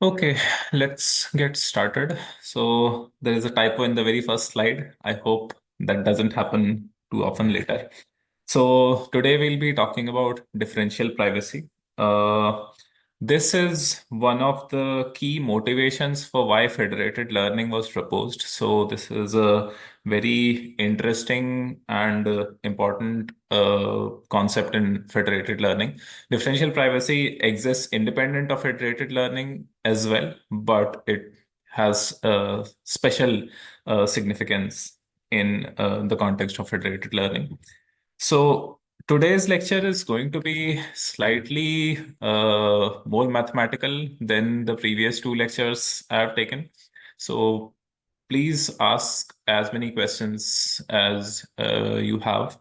Okay, let's get started. So there is a typo in the very first slide. I hope that doesn't happen too often later. So today we'll be talking about differential privacy. Uh, this is one of the key motivations for why federated learning was proposed. So this is a very interesting and important concept in federated learning. Differential privacy exists independent of federated learning as well, but it has special significance in the context of federated learning. So today's lecture is going to be slightly more mathematical than the previous two lectures I have taken. So please ask as many questions as you have.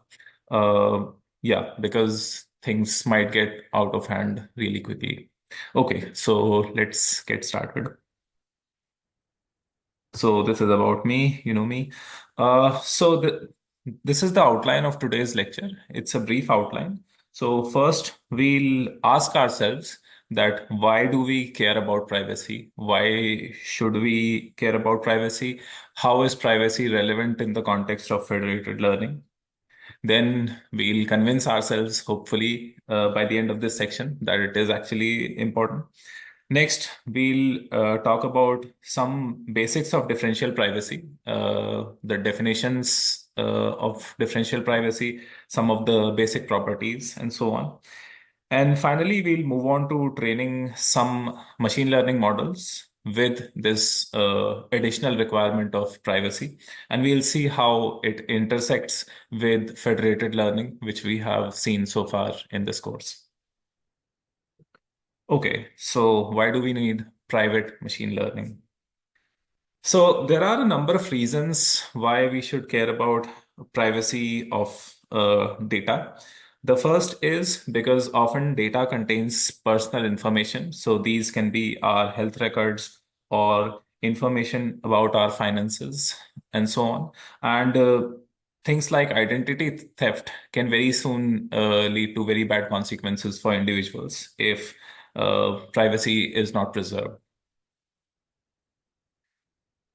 Uh, yeah, because things might get out of hand really quickly. Okay, so let's get started. So this is about me, you know me. This is the outline of today's lecture. It's a brief outline. So first, we'll ask ourselves that why do we care about privacy? Why should we care about privacy? How is privacy relevant in the context of federated learning? Then we'll convince ourselves, hopefully, by the end of this section, that it is actually important. Next, we'll talk about some basics of differential privacy, the definitions of differential privacy, some of the basic properties, and so on. And finally, we'll move on to training some machine learning models with this additional requirement of privacy. And we'll see how it intersects with federated learning, which we have seen so far in this course. Okay, so why do we need private machine learning? So there are a number of reasons why we should care about privacy of data. The first is because often data contains personal information. So these can be our health records or information about our finances and so on. And things like identity theft can very soon lead to very bad consequences for individuals if privacy is not preserved.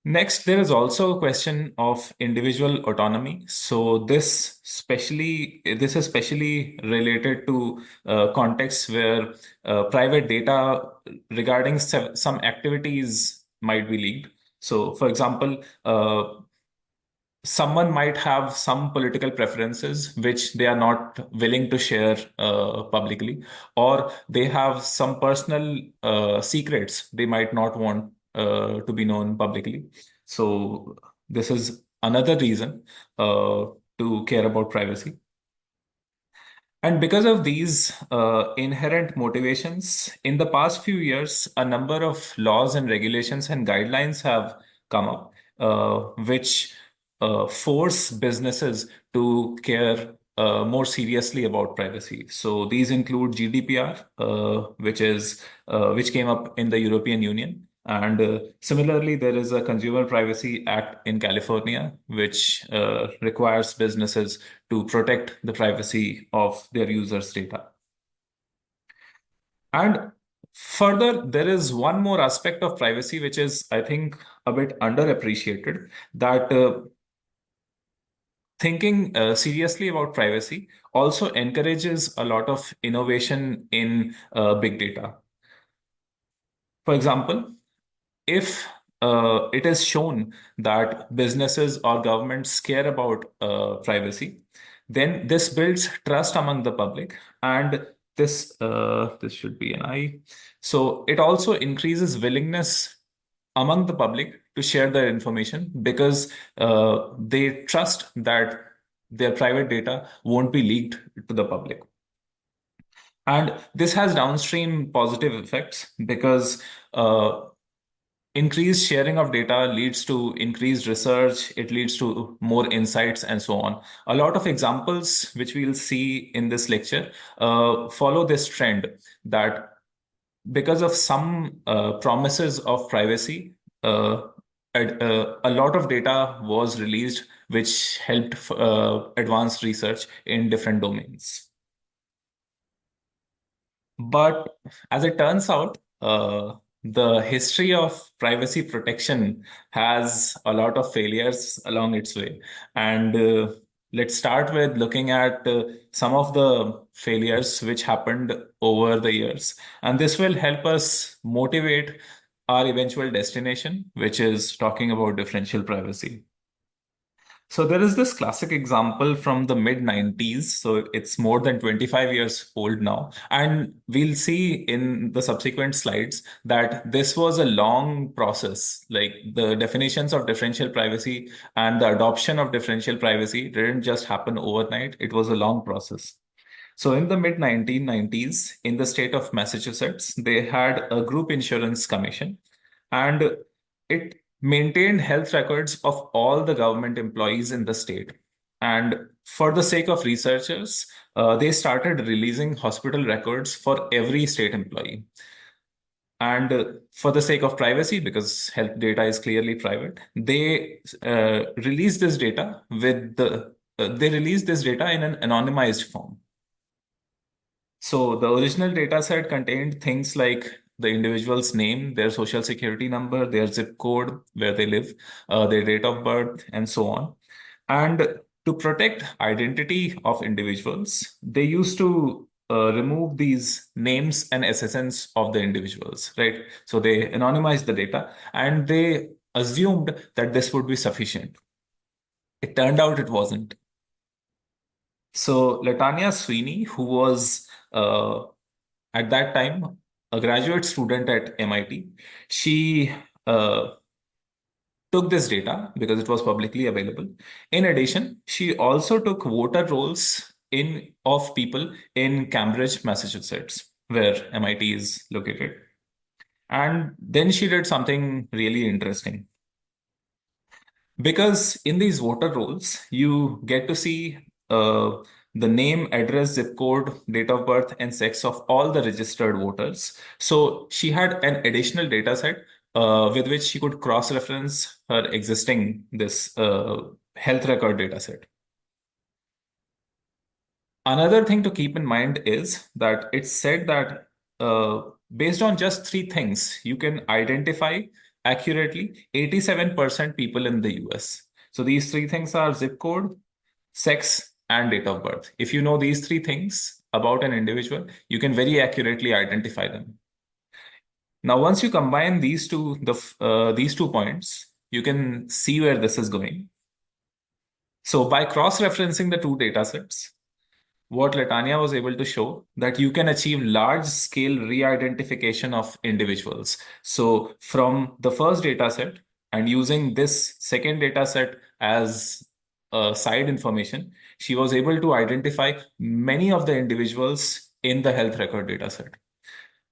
Next, there is also a question of individual autonomy. So this is especially related to contexts where private data regarding some activities might be leaked. So, for example, someone might have some political preferences which they are not willing to share publicly, or they have some personal secrets they might not want to be known publicly. So, this is another reason to care about privacy. And because of these inherent motivations, in the past few years, a number of laws and regulations and guidelines have come up, which force businesses to care more seriously about privacy. So these include GDPR, which came up in the European Union. And similarly, there is a Consumer Privacy Act in California, which requires businesses to protect the privacy of their users' data. And further, there is one more aspect of privacy, which is, I think, a bit underappreciated, that thinking seriously about privacy also encourages a lot of innovation in big data. For example, if it is shown that businesses or governments care about privacy, then this builds trust among the public, and this should be an I. So it also increases willingness among the public to share their information because they trust that their private data won't be leaked to the public. And this has downstream positive effects because increased sharing of data leads to increased research, it leads to more insights, and so on. A lot of examples, which we'll see in this lecture, follow this trend that because of some promises of privacy, a lot of data was released, which helped advance research in different domains. But as it turns out, the history of privacy protection has a lot of failures along its way. And let's start with looking at some of the failures which happened over the years. And this will help us motivate our eventual destination, which is talking about differential privacy. So there is this classic example from the mid 90s. So it's more than 25 years old now. And we'll see in the subsequent slides that this was a long process. Like the definitions of differential privacy and the adoption of differential privacy didn't just happen overnight. It was a long process. So in the mid 1990s, in the state of Massachusetts, they had a group insurance commission, and it maintained health records of all the government employees in the state. And for the sake of researchers, they started releasing hospital records for every state employee. And for the sake of privacy, because health data is clearly private, they released this data they released this data in an anonymized form. So the original data set contained things like the individual's name, their social security number, their zip code, where they live, their date of birth, and so on. And to protect identity of individuals, they used to remove these names and SSNs of the individuals, right? So they anonymized the data and they assumed that this would be sufficient. It turned out it wasn't. So Latanya Sweeney, who was at that time a graduate student at MIT, she took this data because it was publicly available. In addition, she also took voter rolls in of people in Cambridge, Massachusetts, where MIT is located. And then she did something really interesting. Because in these voter rolls, you get to see the name, address, zip code, date of birth, and sex of all the registered voters. So she had an additional data set with which she could cross-reference her existing this health record data set. Another thing to keep in mind is that it's said that uh, based on just three things, you can identify accurately 87% people in the US. So these three things are zip code, sex, and date of birth. If you know these three things about an individual, you can very accurately identify them. Now, once you combine these 2 points, you can see where this is going. So by cross-referencing the two data sets, what Latanya was able to show that you can achieve large scale re-identification of individuals. So from the first data set and using this second data set as side information, she was able to identify many of the individuals in the health record data set.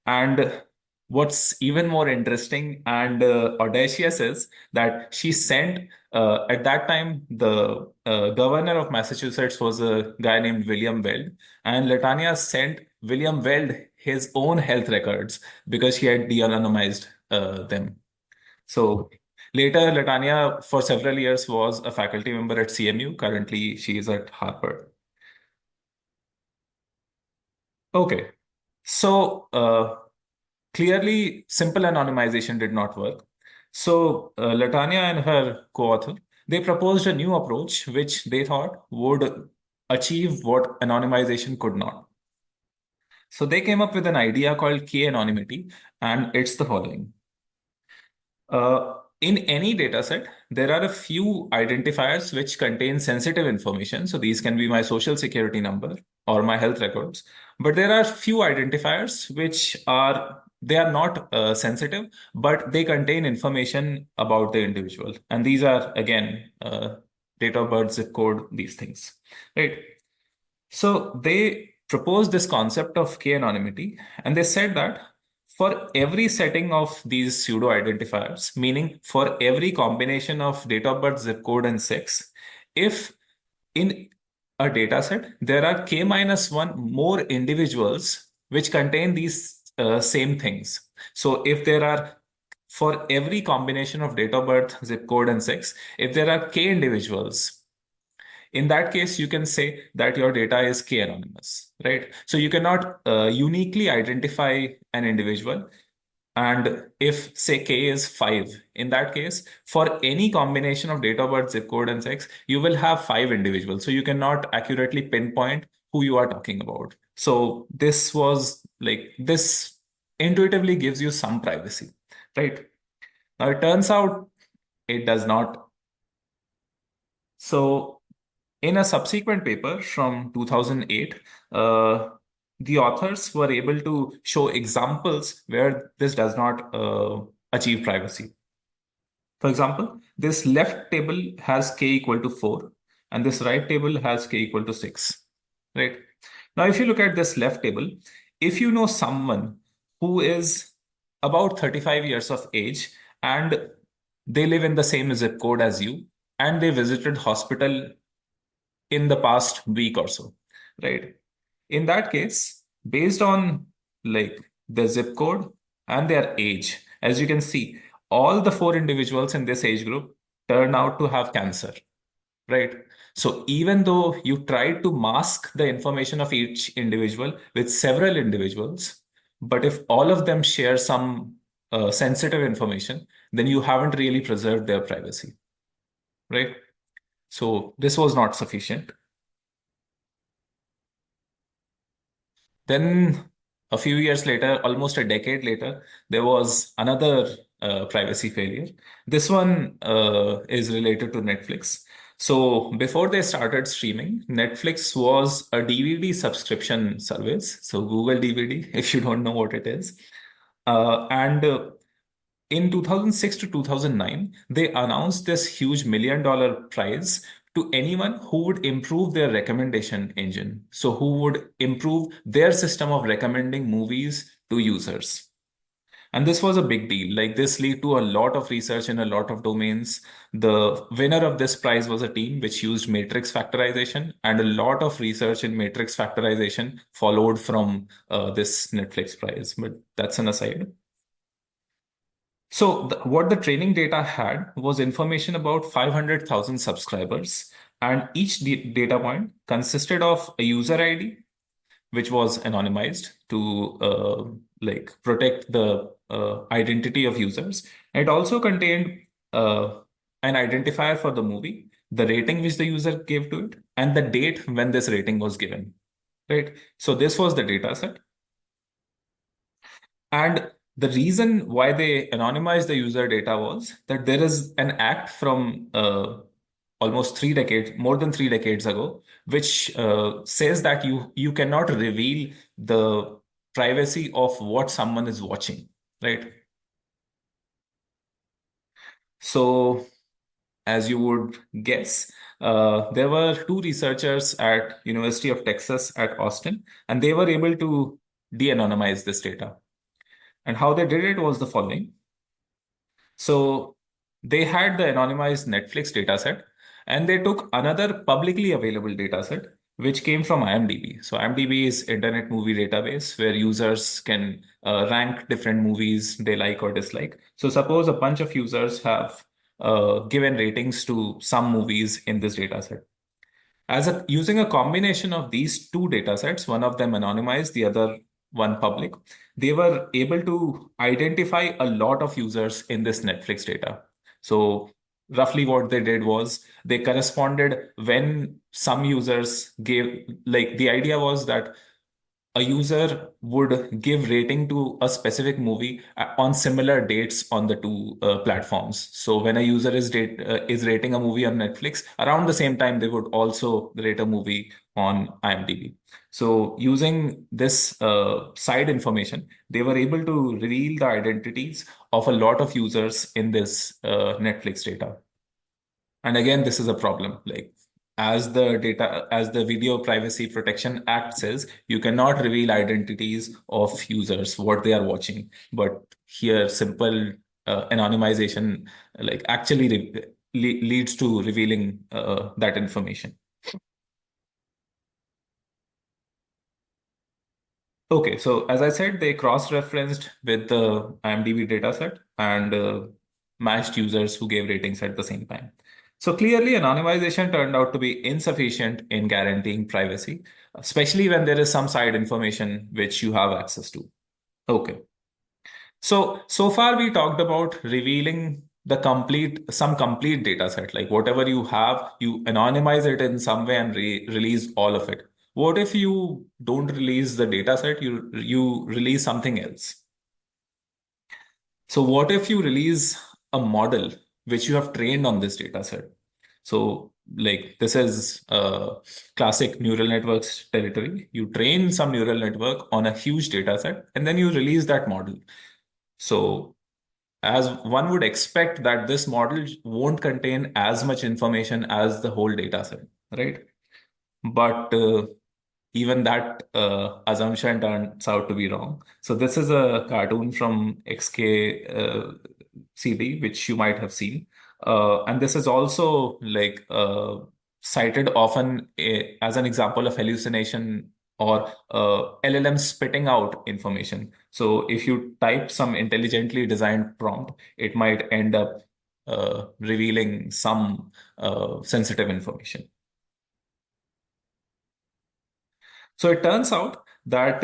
And what's even more interesting and audacious is that she sent, at that time, the governor of Massachusetts was a guy named William Weld, and Latanya sent William Weld his own health records because she had de-anonymized them. So later, Latanya, for several years, was a faculty member at CMU. Currently, she is at Harvard. Okay. So, clearly, simple anonymization did not work. So Latanya and her co-author, they proposed a new approach which they thought would achieve what anonymization could not. So they came up with an idea called k-anonymity, and it's the following. In any data set, there are a few identifiers which contain sensitive information. So these can be my social security number or my health records. But there are few identifiers which they are not sensitive, but they contain information about the individual. And these are, again, date of birth, zip code, these things, right? So they proposed this concept of k-anonymity, and they said that for every setting of these pseudo identifiers, meaning for every combination of date of birth, zip code, and sex, if in a data set there are k minus one more individuals which contain these same things. So if there are for every combination of date of birth, zip code, and sex, if there are k individuals, in that case, you can say that your data is k-anonymous, right? So you cannot uniquely identify an individual And if say K is 5, in that case, for any combination of date of birth, zip code, and sex, you will have 5 individuals. So you cannot accurately pinpoint who you are talking about. So this was like this intuitively gives you some privacy, right? Now it turns out it does not. So in a subsequent paper from 2008, uh, the authors were able to show examples where this does not achieve privacy. For example, this left table has k equal to 4, and this right table has k equal to 6. Right? Now, if you look at this left table, if you know someone who is about 35 years of age and they live in the same zip code as you, and they visited hospital in the past week or so, right? In that case, based on like the zip code and their age, as you can see, all the 4 individuals in this age group turn out to have cancer, right? So even though you tried to mask the information of each individual with several individuals, but if all of them share some sensitive information, then you haven't really preserved their privacy, right? So this was not sufficient. Then a few years later, almost a decade later, there was another privacy failure. This one is related to Netflix. So before they started streaming, Netflix was a DVD subscription service. So Google DVD, if you don't know what it is. And in 2006 to 2009, they announced this huge $1 million prize to anyone who would improve their recommendation engine. So, who would improve their system of recommending movies to users. And this was a big deal. Like, this led to a lot of research in a lot of domains. The winner of this prize was a team which used matrix factorization, and a lot of research in matrix factorization followed from this Netflix prize. But that's an aside. So, what the training data had was information about 500,000 subscribers, and each data point consisted of a user ID, which was anonymized to like protect the identity of users. It also contained an identifier for the movie, the rating which the user gave to it, and the date when this rating was given. Right. So, this was the data set. And the reason why they anonymized the user data was that there is an act from almost 3 decades, more than 3 decades ago, which says that you cannot reveal the privacy of what someone is watching, right? So, as you would guess, there were two researchers at University of Texas at Austin, and they were able to de-anonymize this data. And how they did it was the following. So they had the anonymized Netflix dataset, and they took another publicly available dataset, which came from IMDb. So IMDb is Internet Movie Database where users can rank different movies they like or dislike. So suppose a bunch of users have given ratings to some movies in this dataset. Using a combination of these two data sets, one of them anonymized, the other one public, they were able to identify a lot of users in this Netflix data. So roughly what they did was they corresponded when some users gave, like the idea was that a user would give rating to a specific movie on similar dates on the two platforms. So when a user is rating a movie on Netflix, around the same time they would also rate a movie on IMDb. So using this side information, they were able to reveal the identities of a lot of users in this Netflix data. And again, this is a problem. Like as the Video Privacy Protection Act says, you cannot reveal identities of users, what they are watching. But here, simple anonymization like actually leads to revealing that information. Okay, so as I said, they cross-referenced with the IMDb dataset and matched users who gave ratings at the same time. So clearly, anonymization turned out to be insufficient in guaranteeing privacy, especially when there is some side information which you have access to. Okay. So far we talked about revealing some complete data set, like whatever you have, you anonymize it in some way and release all of it. What if you don't release the data set, you release something else? So what if you release a model which you have trained on this data set? So like this is classic neural networks territory. You train some neural network on a huge data set and then you release that model. So as one would expect that this model won't contain as much information as the whole data set, right? But even that assumption turns out to be wrong. So this is a cartoon from XK CD, which you might have seen. And this is also like cited often as an example of hallucination or LLM spitting out information. So if you type some intelligently designed prompt, it might end up revealing some sensitive information. So it turns out that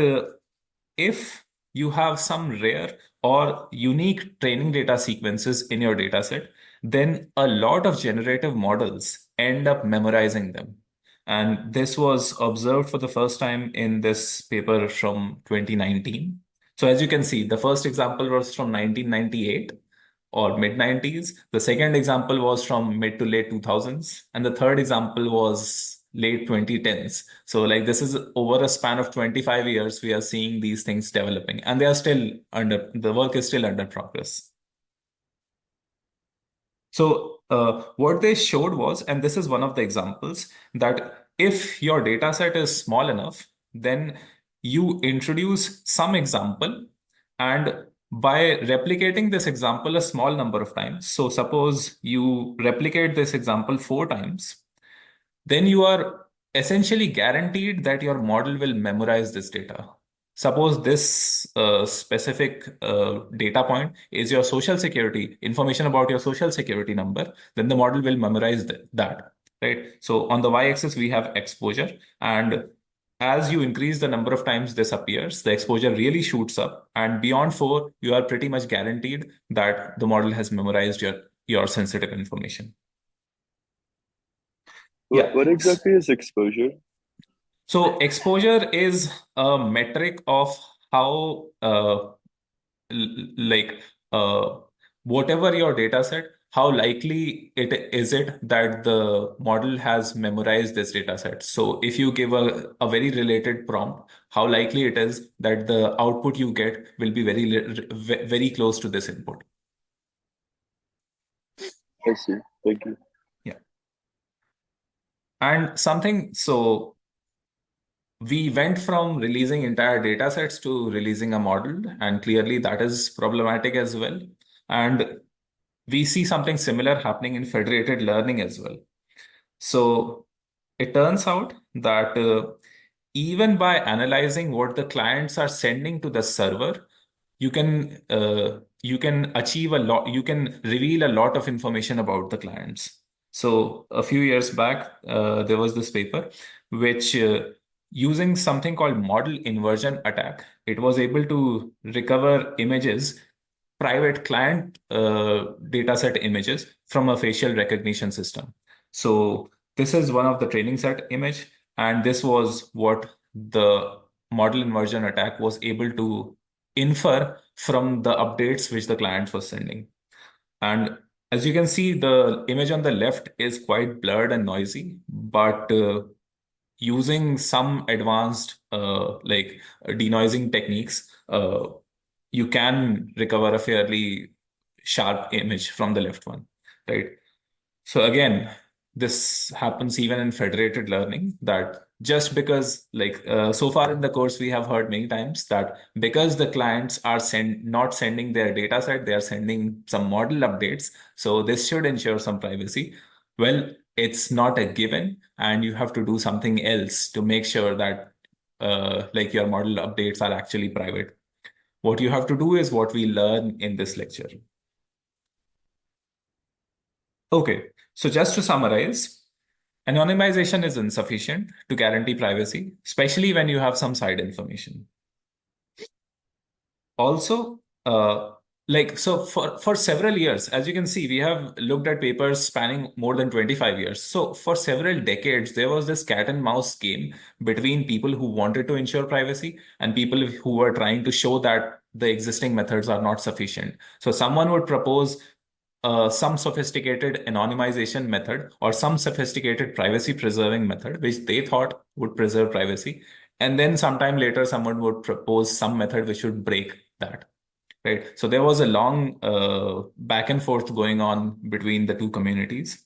if you have some rare or unique training data sequences in your data set, then a lot of generative models end up memorizing them. And this was observed for the first time in this paper from 2019. So as you can see, the first example was from 1998 or mid 90s. The second example was from mid to late 2000s. And the third example was late 2010s. So like this is over a span of 25 years, we are seeing these things developing and they are still the work is still under progress. So what they showed was, and this is one of the examples, that if your data set is small enough, then you introduce some example, and by replicating this example a small number of times, so suppose you replicate this example 4 times, then you are essentially guaranteed that your model will memorize this data. Suppose this specific data point is your social security, information about your social security number, then the model will memorize that, right? So on the y-axis, we have exposure. And as you increase the number of times this appears, the exposure really shoots up. And beyond 4, you are pretty much guaranteed that the model has memorized your sensitive information. Yeah. What exactly is exposure? So exposure is a metric of how like uh, whatever your data set, how likely it that the model has memorized this data set. So if you give a very related prompt, how likely it is that the output you get will be very close to this input. I see. Thank you. Yeah. And something so we went from releasing entire data sets to releasing a model, and clearly that is problematic as well. And we see something similar happening in federated learning as well. So it turns out that even by analyzing what the clients are sending to the server, you can achieve a lot. You can reveal a lot of information about the clients. So a few years back, there was this paper which, using something called model inversion attack, it was able to recover images, private client dataset images from a facial recognition system. So this is one of the training set image, and this was what the model inversion attack was able to infer from the updates which the client was sending. And as you can see, the image on the left is quite blurred and noisy, but using some advanced denoising techniques, you can recover a fairly sharp image from the left one, right? So again, this happens even in federated learning, that just because so far in the course we have heard many times that because the clients are not sending their data set, they are sending some model updates. So this should ensure some privacy. Well, it's not a given, and you have to do something else to make sure that your model updates are actually private. What you have to do is what we learn in this lecture. Okay, so just to summarize, anonymization is insufficient to guarantee privacy, especially when you have some side information. Also, uh, so for several years, as you can see, we have looked at papers spanning more than 25 years. So for several decades, there was this cat and mouse game between people who wanted to ensure privacy and people who were trying to show that the existing methods are not sufficient. So someone would propose some sophisticated anonymization method or some sophisticated privacy preserving method, which they thought would preserve privacy. And then sometime later, someone would propose some method which would break that. Right. So there was a long back and forth going on between the two communities.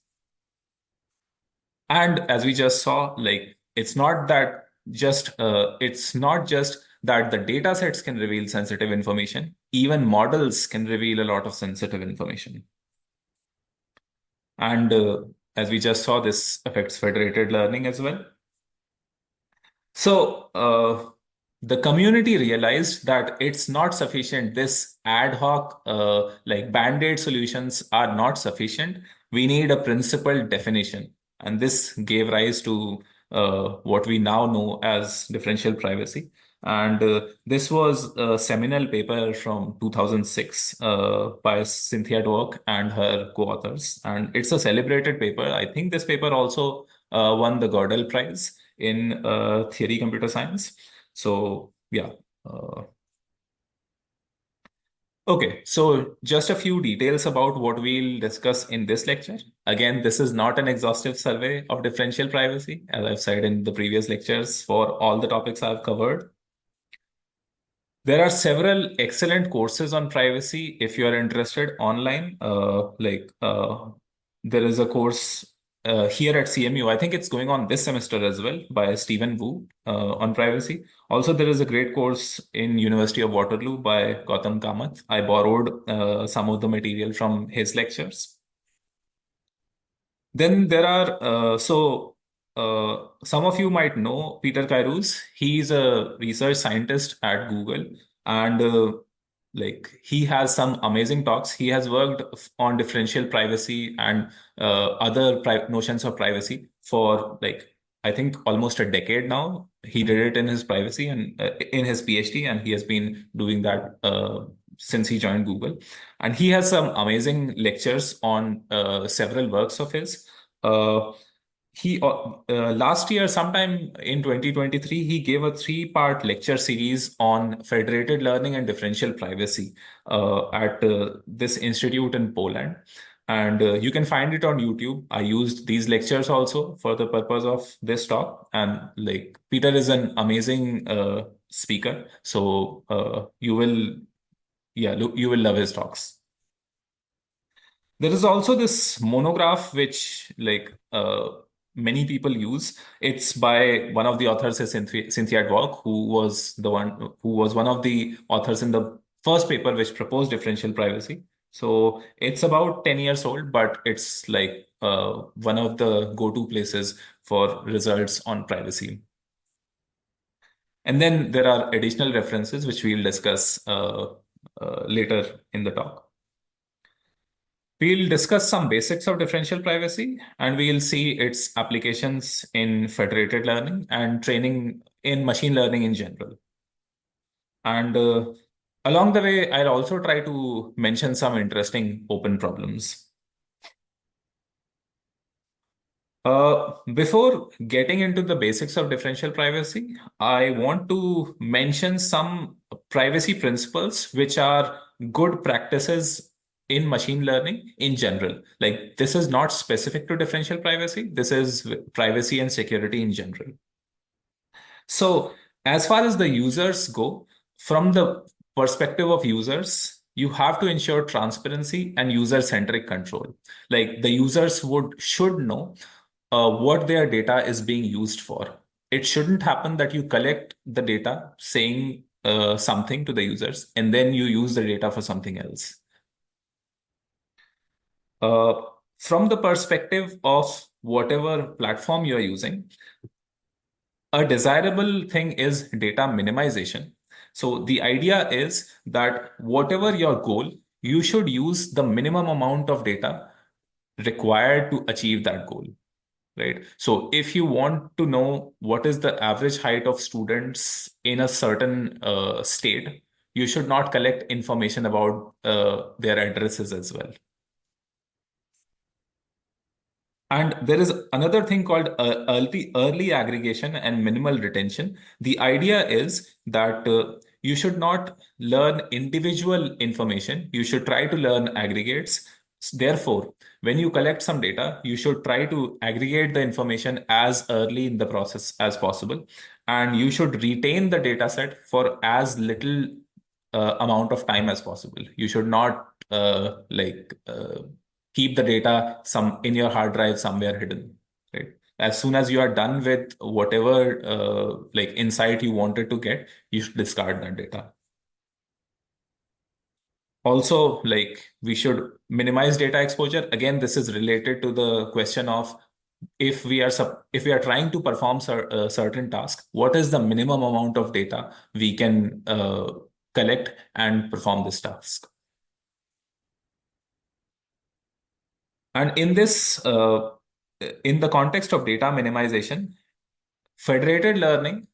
And as we just saw, it's not just that the data sets can reveal sensitive information, even models can reveal a lot of sensitive information. And as we just saw, this affects federated learning as well. So the community realized that it's not sufficient. This ad hoc, like band-aid solutions are not sufficient. We need a principled definition. And this gave rise to what we now know as differential privacy. And this was a seminal paper from 2006 by Cynthia Dwork and her co-authors. And it's a celebrated paper. I think this paper also won the Gödel Prize in theory computer science. So yeah. Uh, okay, so just a few details about what we'll discuss in this lecture. Again, this is not an exhaustive survey of differential privacy, as I've said in the previous lectures for all the topics I've covered. There are several excellent courses on privacy if you are interested online. There is a course here at CMU. I think it's going on this semester as well by Stephen Wu on privacy. Also, there is a great course in University of Waterloo by Gautam Kamath. I borrowed some of the material from his lectures. Then there are some of you might know Peter Kairos. He's a research scientist at Google, and he has some amazing talks. He has worked on differential privacy and other notions of privacy for I think almost a decade now. He did it in his privacy and in his PhD, and he has been doing that since he joined Google. And he has some amazing lectures on several works of his. Uh, he Last year, sometime in 2023, he gave a three-part lecture series on federated learning and differential privacy at this institute in Poland. And you can find it on YouTube. I used these lectures also for the purpose of this talk. And Peter is an amazing speaker. So you will love his talks. There is also this monograph which many people use. It's by one of the authors is Cynthia Dwork, who was one of the authors in the first paper which proposed differential privacy. So it's about 10 years old, but it's one of the go-to places for results on privacy. And then there are additional references which we'll discuss later in the talk. We'll discuss some basics of differential privacy and we'll see its applications in federated learning and training in machine learning in general. And along the way, I'll also try to mention some interesting open problems. Before getting into the basics of differential privacy, I want to mention some privacy principles which are good practices in machine learning in general. Like this is not specific to differential privacy. This is privacy and security in general. So as far as the users go, from the perspective of users, you have to ensure transparency and user-centric control. Like the users should know what their data is being used for. It shouldn't happen that you collect the data saying something to the users and then you use the data for something else. Uh, from the perspective of whatever platform you're using, a desirable thing is data minimization. So the idea is that whatever your goal, you should use the minimum amount of data required to achieve that goal. Right. So if you want to know what is the average height of students in a certain state, you should not collect information about their addresses as well. And there is another thing called early aggregation and minimal retention. The idea is that you should not learn individual information. You should try to learn aggregates. Therefore, when you collect some data, you should try to aggregate the information as early in the process as possible. And you should retain the data set for as little amount of time as possible. You should not keep the data some in your hard drive somewhere hidden, right? As soon as you are done with whatever insight you wanted to get, you should discard that data. Also, we should minimize data exposure. Again, this is related to the question of if we are trying to perform a certain task, what is the minimum amount of data we can collect and perform this task? And in the context of data minimization, federated learning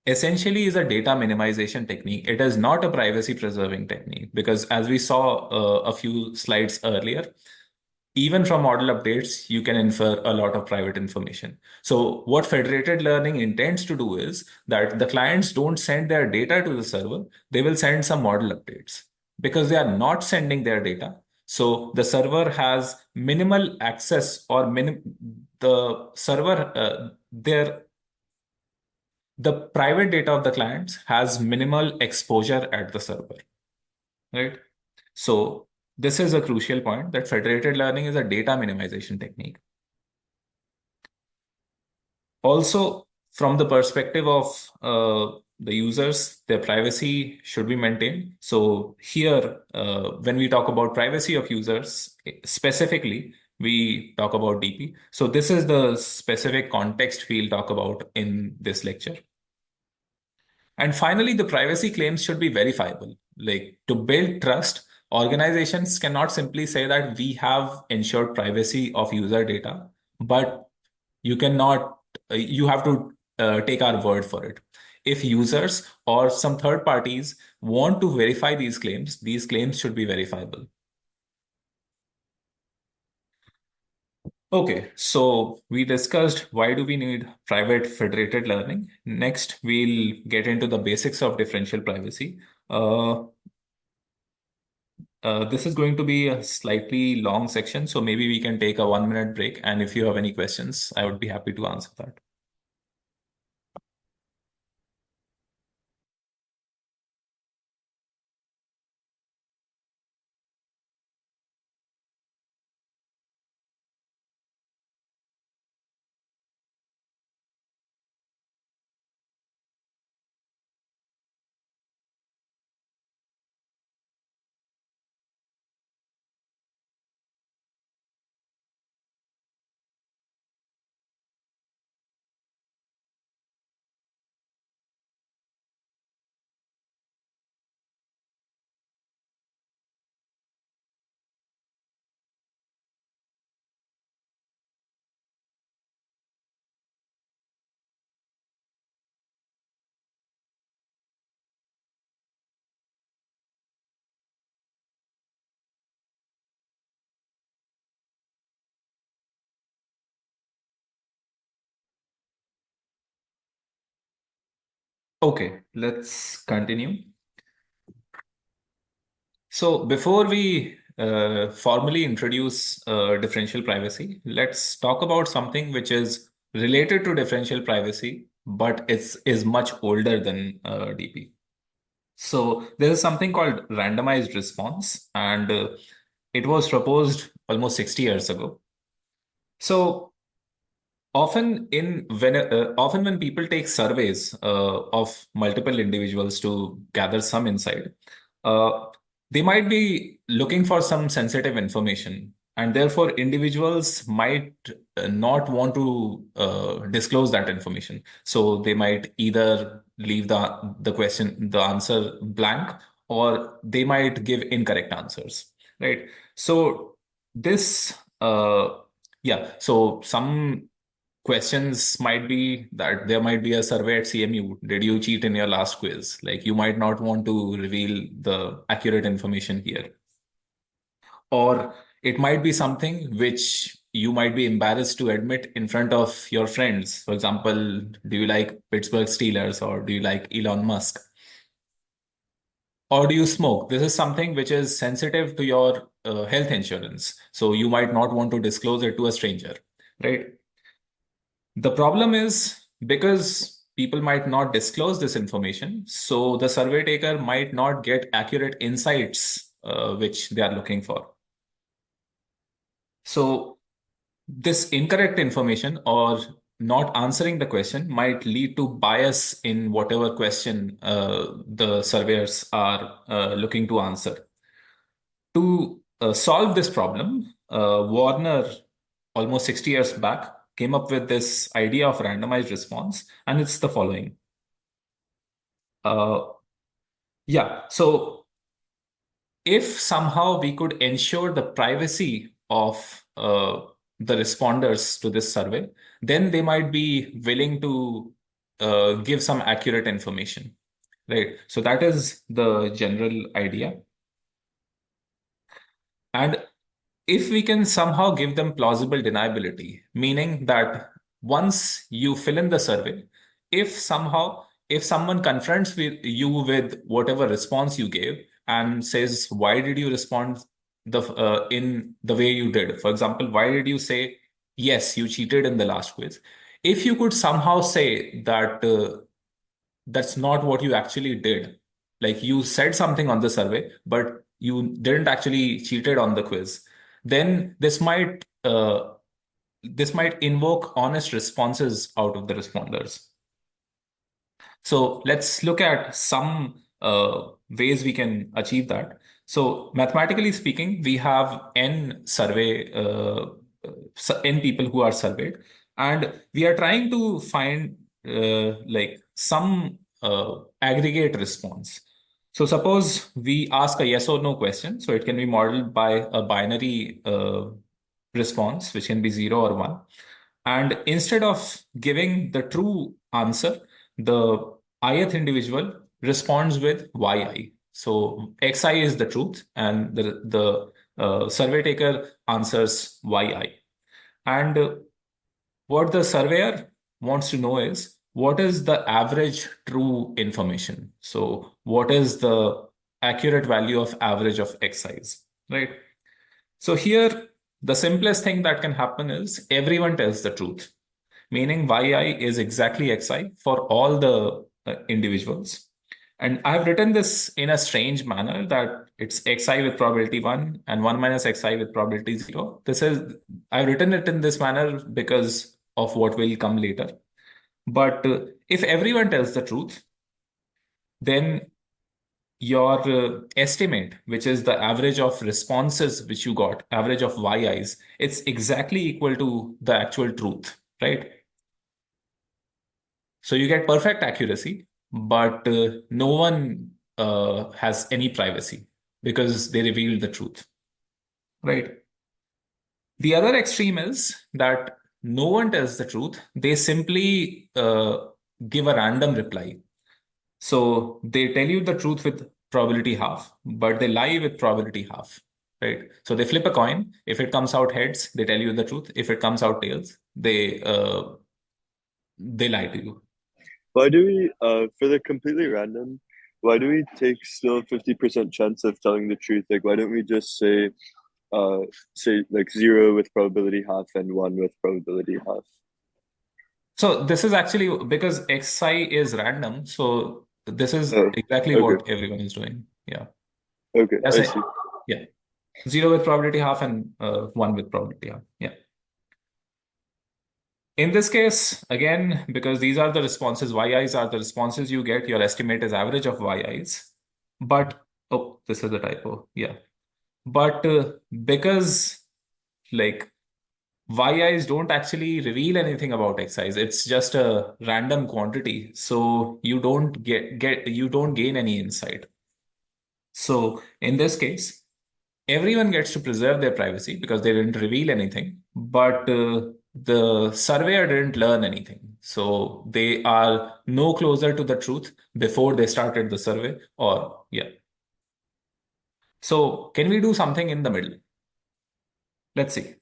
essentially is a data minimization technique. It is not a privacy preserving technique because, as we saw a few slides earlier, even from model updates, you can infer a lot of private information. So, what federated learning intends to do is that the clients don't send their data to the server, they will send some model updates because they are not sending their data. So, the server has minimal access or the server, the private data of the clients has minimal exposure at the server, right? So this is a crucial point that federated learning is a data minimization technique. Also, from the perspective of the users, their privacy should be maintained. So here, when we talk about privacy of users, specifically, we talk about DP. So this is the specific context we'll talk about in this lecture. And finally, the privacy claims should be verifiable. Like to build trust, organizations cannot simply say that we have ensured privacy of user data, but you cannot, you have to take our word for it. If users or some third parties want to verify these claims should be verifiable. Okay, so we discussed why do we need private federated learning. Next, we'll get into the basics of differential privacy. Uh, this is going to be a slightly long section, so maybe we can take a 1 minute break. And if you have any questions, I would be happy to answer that. Okay, let's continue. So before we formally introduce differential privacy, let's talk about something which is related to differential privacy, but is much older than DP. So there is something called randomized response, and it was proposed almost 60 years ago. So often when people take surveys of multiple individuals to gather some insight, uh, they might be looking for some sensitive information, and therefore individuals might not want to disclose that information. So they might either leave the answer blank, or they might give incorrect answers, right? So this, yeah, so some questions might be that there might be a survey at CMU. Did you cheat in your last quiz? Like you might not want to reveal the accurate information here. Or it might be something which you might be embarrassed to admit in front of your friends. For example, do you like Pittsburgh Steelers or do you like Elon Musk? Or do you smoke? This is something which is sensitive to your health insurance. So you might not want to disclose it to a stranger, right? The problem is because people might not disclose this information, so the survey taker might not get accurate insights which they are looking for. So this incorrect information or not answering the question might lead to bias in whatever question the surveyors are looking to answer. To solve this problem, Warner, almost 60 years back, came up with this idea of randomized response, and it's the following. Uh, yeah, so if somehow we could ensure the privacy of the responders to this survey, then they might be willing to give some accurate information, right? So that is the general idea. And if we can somehow give them plausible deniability, meaning that once you fill in the survey, if someone confronts with you with whatever response you gave and says, why did you respond in the way you did? For example, why did you say, yes, you cheated in the last quiz? If you could somehow say that that's not what you actually did. Like you said something on the survey, but you didn't actually cheated on the quiz. Then this might invoke honest responses out of the responders. So let's look at some ways we can achieve that. So mathematically speaking, we have n people who are surveyed, and we are trying to find like some aggregate response. So suppose we ask a yes or no question. So it can be modeled by a binary response, which can be 0 or 1. And instead of giving the true answer, the ith individual responds with yi. So xi is the truth, and the survey taker answers yi. And what the surveyor wants to know is what is the average true information? So what is the accurate value of average of xi's, right? So here, the simplest thing that can happen is everyone tells the truth, meaning yi is exactly xi for all the individuals. And I've written this in a strange manner that it's xi with probability 1 and 1 minus xi with probability 0. I've written it in this manner because of what will come later. But if everyone tells the truth, then your estimate, which is the average of responses which you got, average of yi's, it's exactly equal to the actual truth, right? So you get perfect accuracy, but no one has any privacy because they revealed the truth, right? The other extreme is that no one tells the truth. They simply give a random reply. So they tell you the truth with probability half, but they lie with probability half, right? So they flip a coin. If it comes out heads, they tell you the truth. If it comes out tails, they lie to you. Why do we, for the completely random, why do we take still 50% chance of telling the truth? Like, why don't we just uh, say like 0 with probability half and 1 with probability half? So this is actually because xi is random. So this is Oh, exactly okay, what everyone is doing. Yeah. okay, That's I it. see. Yeah. 0 with probability half and 1 with probability half. Yeah. In this case, again, because these are the responses, yi's are the responses you get, your estimate is average of yi's. But, oh, this is a typo. Yeah. But because like yi's don't actually reveal anything about xi's, it's just a random quantity. So you don't you don't gain any insight. So in this case, everyone gets to preserve their privacy because they didn't reveal anything. But the surveyor didn't learn anything. So they are no closer to the truth before they started the survey, or yeah. So can we do something in the middle? Let's see.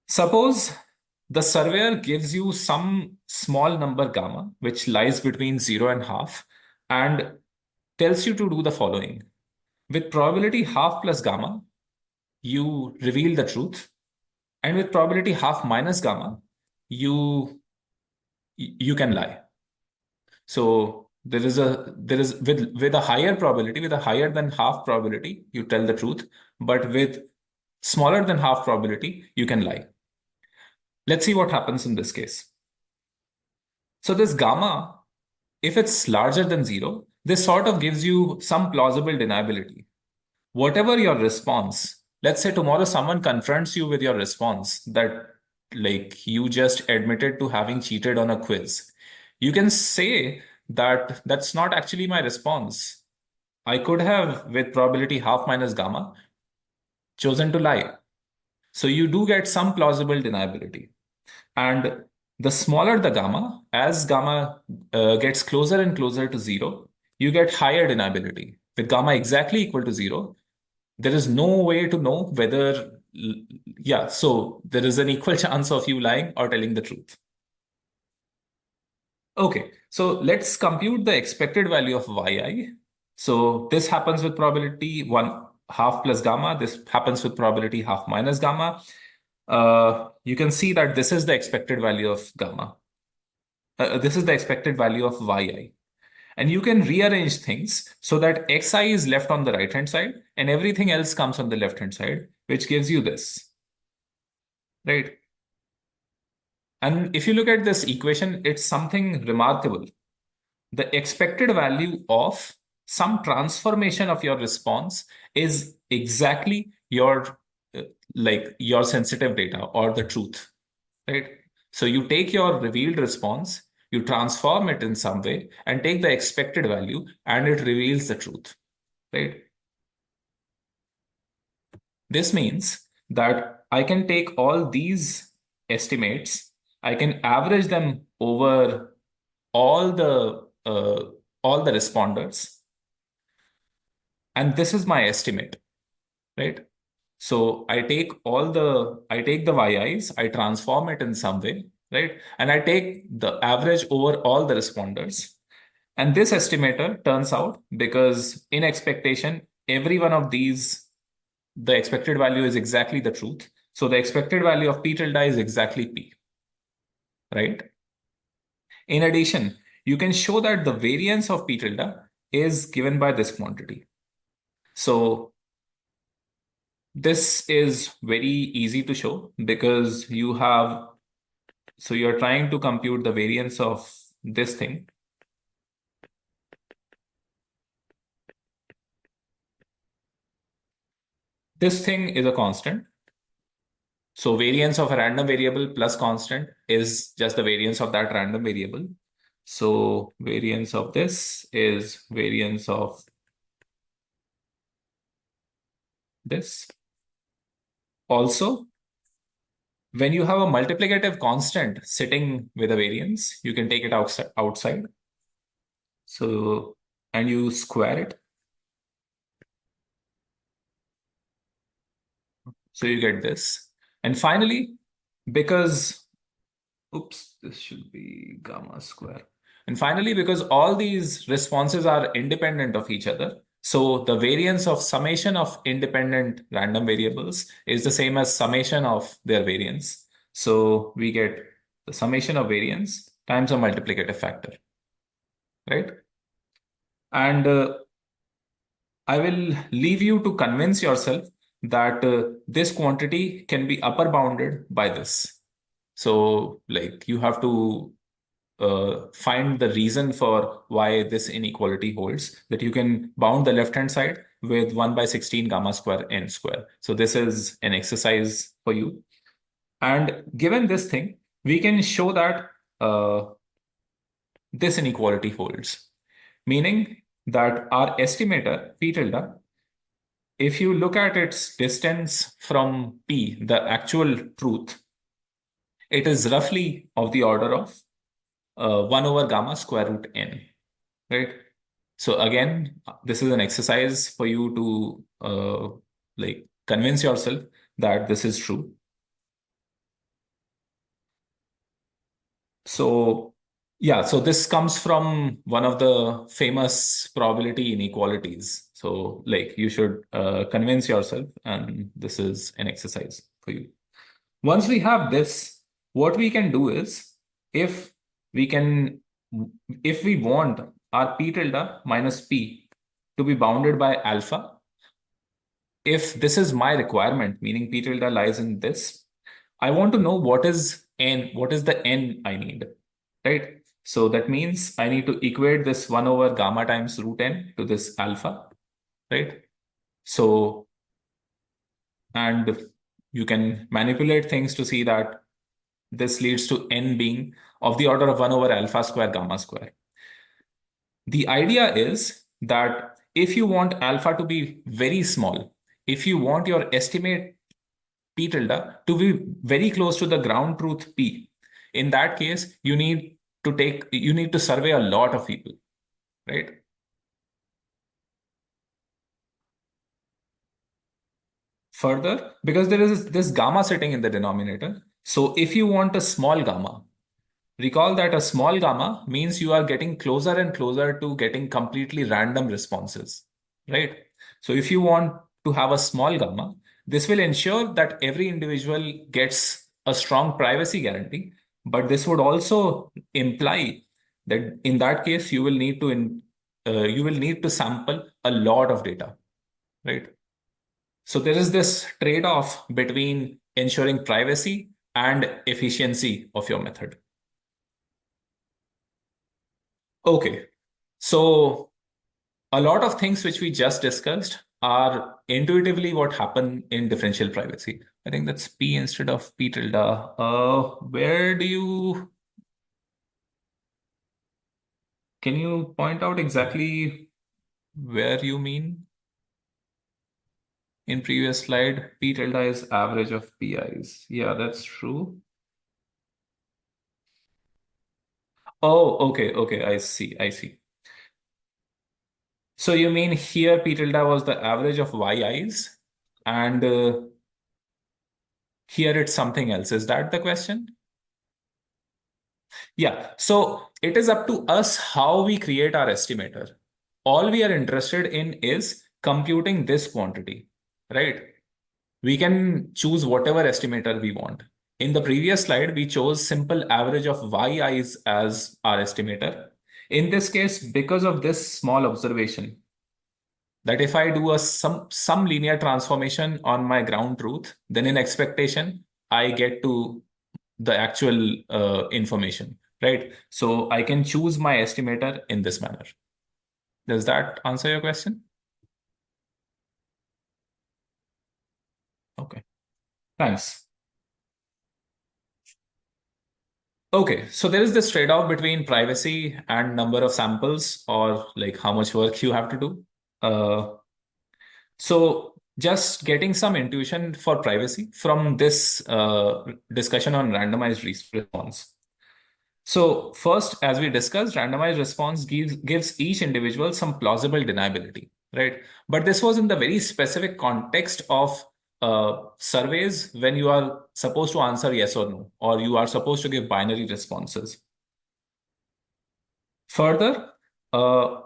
Suppose the surveyor gives you some small number gamma, which lies between 0 and half, and tells you to do the following. With probability half plus gamma, you reveal the truth. And with probability half minus gamma, you you can lie. So there is with a higher probability, with a higher than half probability, you tell the truth, but with smaller than half probability, you can lie. Let's see what happens in this case. So this gamma, if it's larger than zero, this sort of gives you some plausible deniability. Whatever your response, let's say tomorrow someone confronts you with your response that like you just admitted to having cheated on a quiz. You can say that that's not actually my response. I could have, with probability half minus gamma, chosen to lie. So you do get some plausible deniability. And the smaller the gamma, as gamma gets closer and closer to zero, you get higher deniability. With gamma exactly equal to zero, there is no way to know whether, yeah, so there is an equal chance of you lying or telling the truth. Okay, so let's compute the expected value of yi. So this happens with probability 1 half plus gamma. This happens with probability half minus gamma. You can see that this is the expected value of gamma. This is the expected value of yi. And you can rearrange things so that xi is left on the right hand side and everything else comes on the left hand side, which gives you this, right? And if you look at this equation, it's something remarkable. The expected value of some transformation of your response is exactly your uh, like your sensitive data or the truth, right? So you take your revealed response, you transform it in some way and take the expected value and it reveals the truth, right? This means that I can take all these estimates, I can average them over all the uh, all the responders, and this is my estimate, right? So I take the yi's, I transform it in some way, right? And I take the average over all the responders. And this estimator turns out because in expectation, every one of these, the expected value is exactly the truth. So the expected value of p tilde is exactly p, right? In addition, you can show that the variance of p tilde is given by this quantity. So this is very easy to show because you have, so you're trying to compute the variance of this thing. This thing is a constant. So variance of a random variable plus constant is just the variance of that random variable. So variance of this is variance of this. Also, when you have a multiplicative constant sitting with a variance, you can take it outside. So, and you square it. So you get this. And finally, because, oops, this should be gamma square. And finally, because all these responses are independent of each other, so the variance of summation of independent random variables is the same as summation of their variance. So we get the summation of variance times a multiplicative factor, right? And I will leave you to convince yourself that this quantity can be upper bounded by this. So, like, you have to find the reason for why this inequality holds, that you can bound the left hand side with 1 by 16 gamma square n square. So, this is an exercise for you. And given this thing, we can show that this inequality holds, meaning that our estimator, p tilde, if you look at its distance from P, the actual truth, It is roughly of the order of 1 over gamma square root n, right? So again, this is an exercise for you to like convince yourself that this is true. So yeah, so this comes from one of the famous probability inequalities. So like you should convince yourself, and this is an exercise for you. Once we have this, what we can do is if we can, if we want our p tilde minus p to be bounded by alpha, if this is my requirement, meaning p tilde lies in this, I want to know what is n, what is the n I need, right? So that means I need to equate this 1 over gamma times root n to this alpha, right? So, and you can manipulate things to see that this leads to n being of the order of 1 over alpha square gamma square. The idea is that if you want alpha to be very small, if you want your estimate p tilde to be very close to the ground truth p, in that case, you need to survey a lot of people, right? Further, because there is this gamma sitting in the denominator. So if you want a small gamma, recall that a small gamma means you are getting closer and closer to getting completely random responses, right? So if you want to have a small gamma, this will ensure that every individual gets a strong privacy guarantee. But this would also imply that in that case, you will need to sample a lot of data, right? So there is this trade-off between ensuring privacy and efficiency of your method. Okay, so a lot of things which we just discussed are intuitively what happen in differential privacy. I think that's P instead of P tilde. Where do you, can you point out exactly where you mean? In previous slide, P tilde is average of PIs. Yeah, that's true. Oh, okay, okay, I see, I see. So you mean here P tilde was the average of yi's, and here it's something else. Is that the question? Yeah. So it is up to us how we create our estimator. All we are interested in is computing this quantity, right? We can choose whatever estimator we want. In the previous slide, we chose simple average of yi's as our estimator. In this case, because of this small observation, that if I do a some linear transformation on my ground truth, then in expectation, I get to the actual information, right? So I can choose my estimator in this manner. Does that answer your question? Okay, thanks. Okay, so there is this trade-off between privacy and number of samples, or like how much work you have to do. Uh, So just getting some intuition for privacy from this discussion on randomized response. So first, as we discussed, randomized response gives each individual some plausible deniability, right? But this was in the very specific context of surveys when you are supposed to answer yes or no, or you are supposed to give binary responses. Further, uh,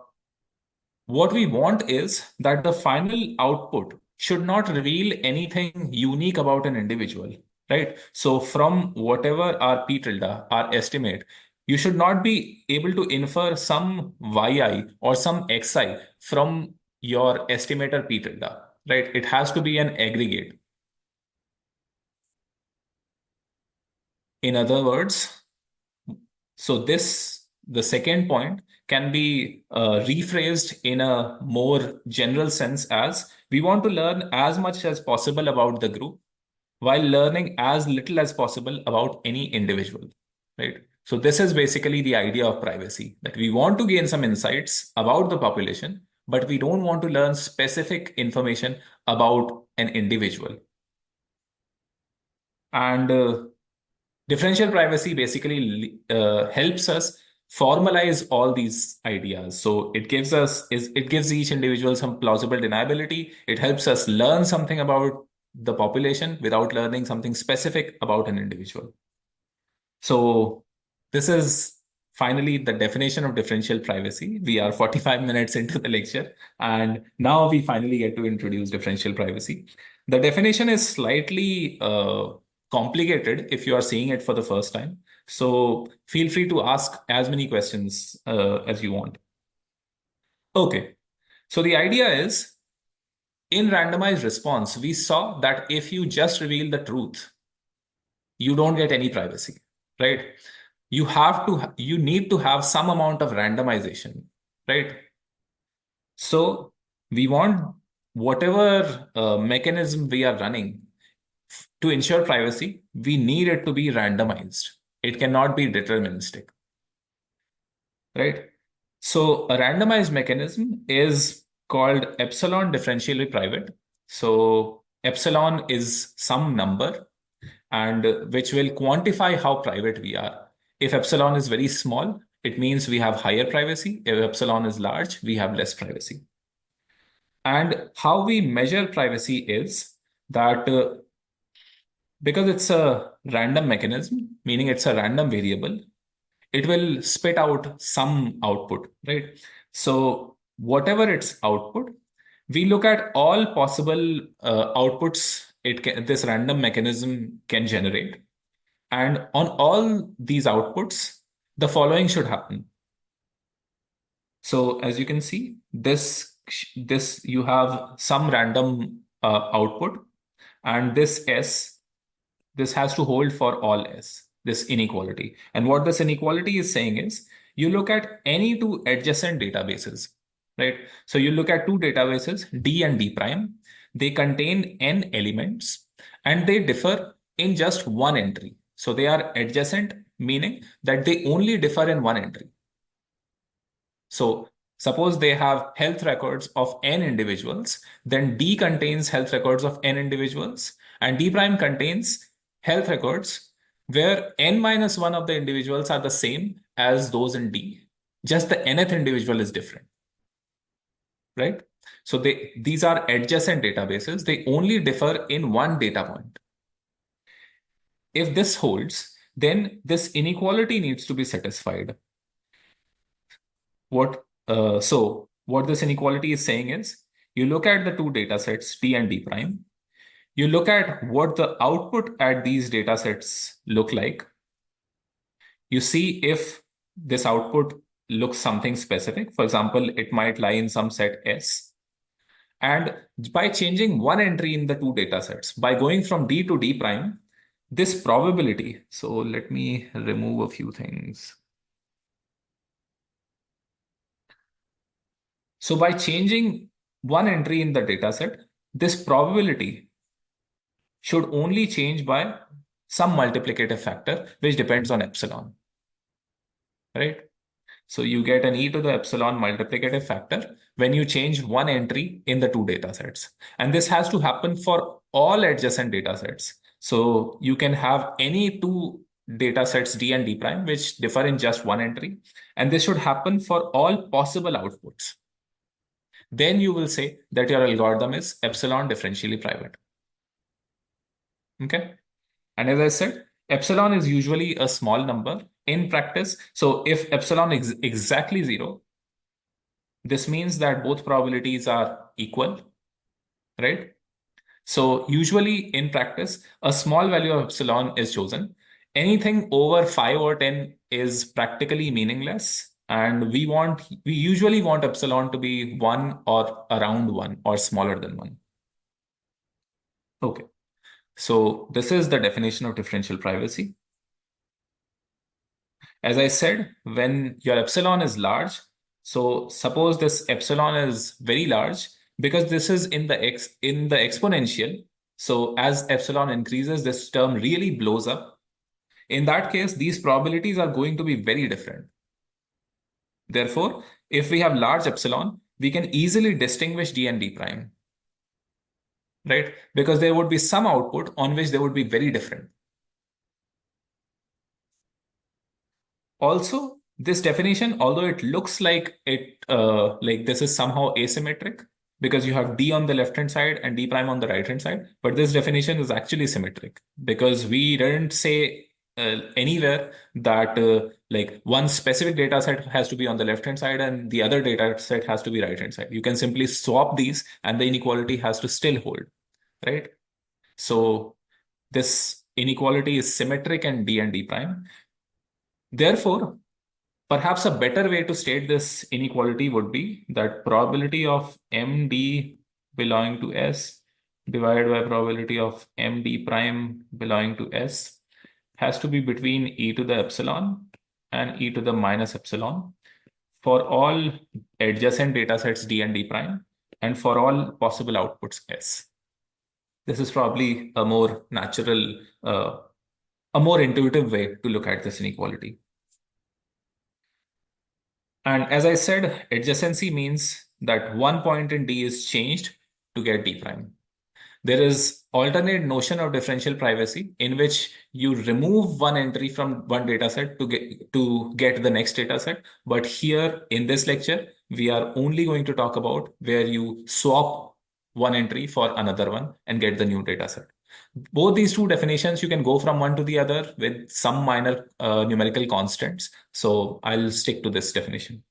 what we want is that the final output should not reveal anything unique about an individual, right? So from whatever our P tilde, our estimate, you should not be able to infer some yi or some xi from your estimator P tilde, right? It has to be an aggregate. In other words, so this, the second point can be rephrased in a more general sense as we want to learn as much as possible about the group while learning as little as possible about any individual, right? So this is basically the idea of privacy, that we want to gain some insights about the population, but we don't want to learn specific information about an individual. And Differential privacy basically helps us formalize all these ideas. So it gives each individual some plausible deniability. It helps us learn something about the population without learning something specific about an individual. So this is finally the definition of differential privacy. We are 45 minutes into the lecture, and now we finally get to introduce differential privacy. The definition is slightly complicated if you are seeing it for the first time. So feel free to ask as many questions as you want. Okay. So the idea is in randomized response, we saw that if you just reveal the truth, you don't get any privacy, right? You need to have some amount of randomization, right? So we want whatever mechanism we are running to ensure privacy, we need it to be randomized. It cannot be deterministic, right? So a randomized mechanism is called epsilon differentially private. So epsilon is some number and which will quantify how private we are. If epsilon is very small, it means we have higher privacy. If epsilon is large, we have less privacy. And how we measure privacy is that because it's a random mechanism, meaning it's a random variable, it will spit out some output, right? So whatever its output, we look at all possible outputs this random mechanism can generate. And on all these outputs, the following should happen. So as you can see, this you have some random output, and this has to hold for all S, this inequality. And what this inequality is saying is you look at any two adjacent databases, right? So you look at two databases, D and D prime. They contain n elements and they differ in just one entry. So they are adjacent, meaning that they only differ in one entry. So suppose they have health records of n individuals, then D contains health records of n individuals, and D prime contains health records where n minus 1 of the individuals are the same as those in D. Just the nth individual is different, right? So these are adjacent databases. They only differ in one data point. If this holds, then this inequality needs to be satisfied. What this inequality is saying is you look at the two data sets, D and D prime, you look at what the output at these data sets look like. You see if this output looks something specific. For example, it might lie in some set S. And by changing one entry in the two data sets, by going from D to D prime, this probability, so let me remove a few things. So by changing one entry in the dataset, this probability should only change by some multiplicative factor, which depends on epsilon, right? So you get an e to the epsilon multiplicative factor when you change one entry in the two datasets. And this has to happen for all adjacent datasets. So you can have any two datasets D and D prime, which differ in just one entry. And this should happen for all possible outputs. Then you will say that your algorithm is epsilon differentially private. Okay. And as I said, epsilon is usually a small number in practice. So if epsilon is exactly zero, this means that both probabilities are equal, right? So usually in practice, a small value of epsilon is chosen. Anything over 5 or 10 is practically meaningless. And we usually want epsilon to be 1 or around 1 or smaller than 1. Okay. So this is the definition of differential privacy. As I said, when your epsilon is large, so suppose this epsilon is very large because this is in the exponential. So as epsilon increases, this term really blows up. In that case, these probabilities are going to be very different. Therefore, if we have large epsilon, we can easily distinguish D and D prime, right? Because there would be some output on which they would be very different. Also, this definition, although it looks like this is somehow asymmetric because you have D on the left hand side and D prime on the right hand side, but this definition is actually symmetric because we didn't say anywhere that like one specific data set has to be on the left hand side and the other data set has to be right hand side. You can simply swap these and the inequality has to still hold, right? So this inequality is symmetric and D prime. Therefore, perhaps a better way to state this inequality would be that probability of MD belonging to S divided by probability of MD prime belonging to S has to be between e to the epsilon and e to the minus epsilon for all adjacent data sets D and D prime and for all possible outputs S. This is probably a more natural, a more intuitive way to look at this inequality. And as I said, adjacency means that one point in D is changed to get D prime. There is alternate notion of differential privacy in which you remove one entry from one data set to get the next data set. But here in this lecture, we are only going to talk about where you swap one entry for another one and get the new data set. Both these two definitions, you can go from one to the other with some minor numerical constants. So I'll stick to this definition.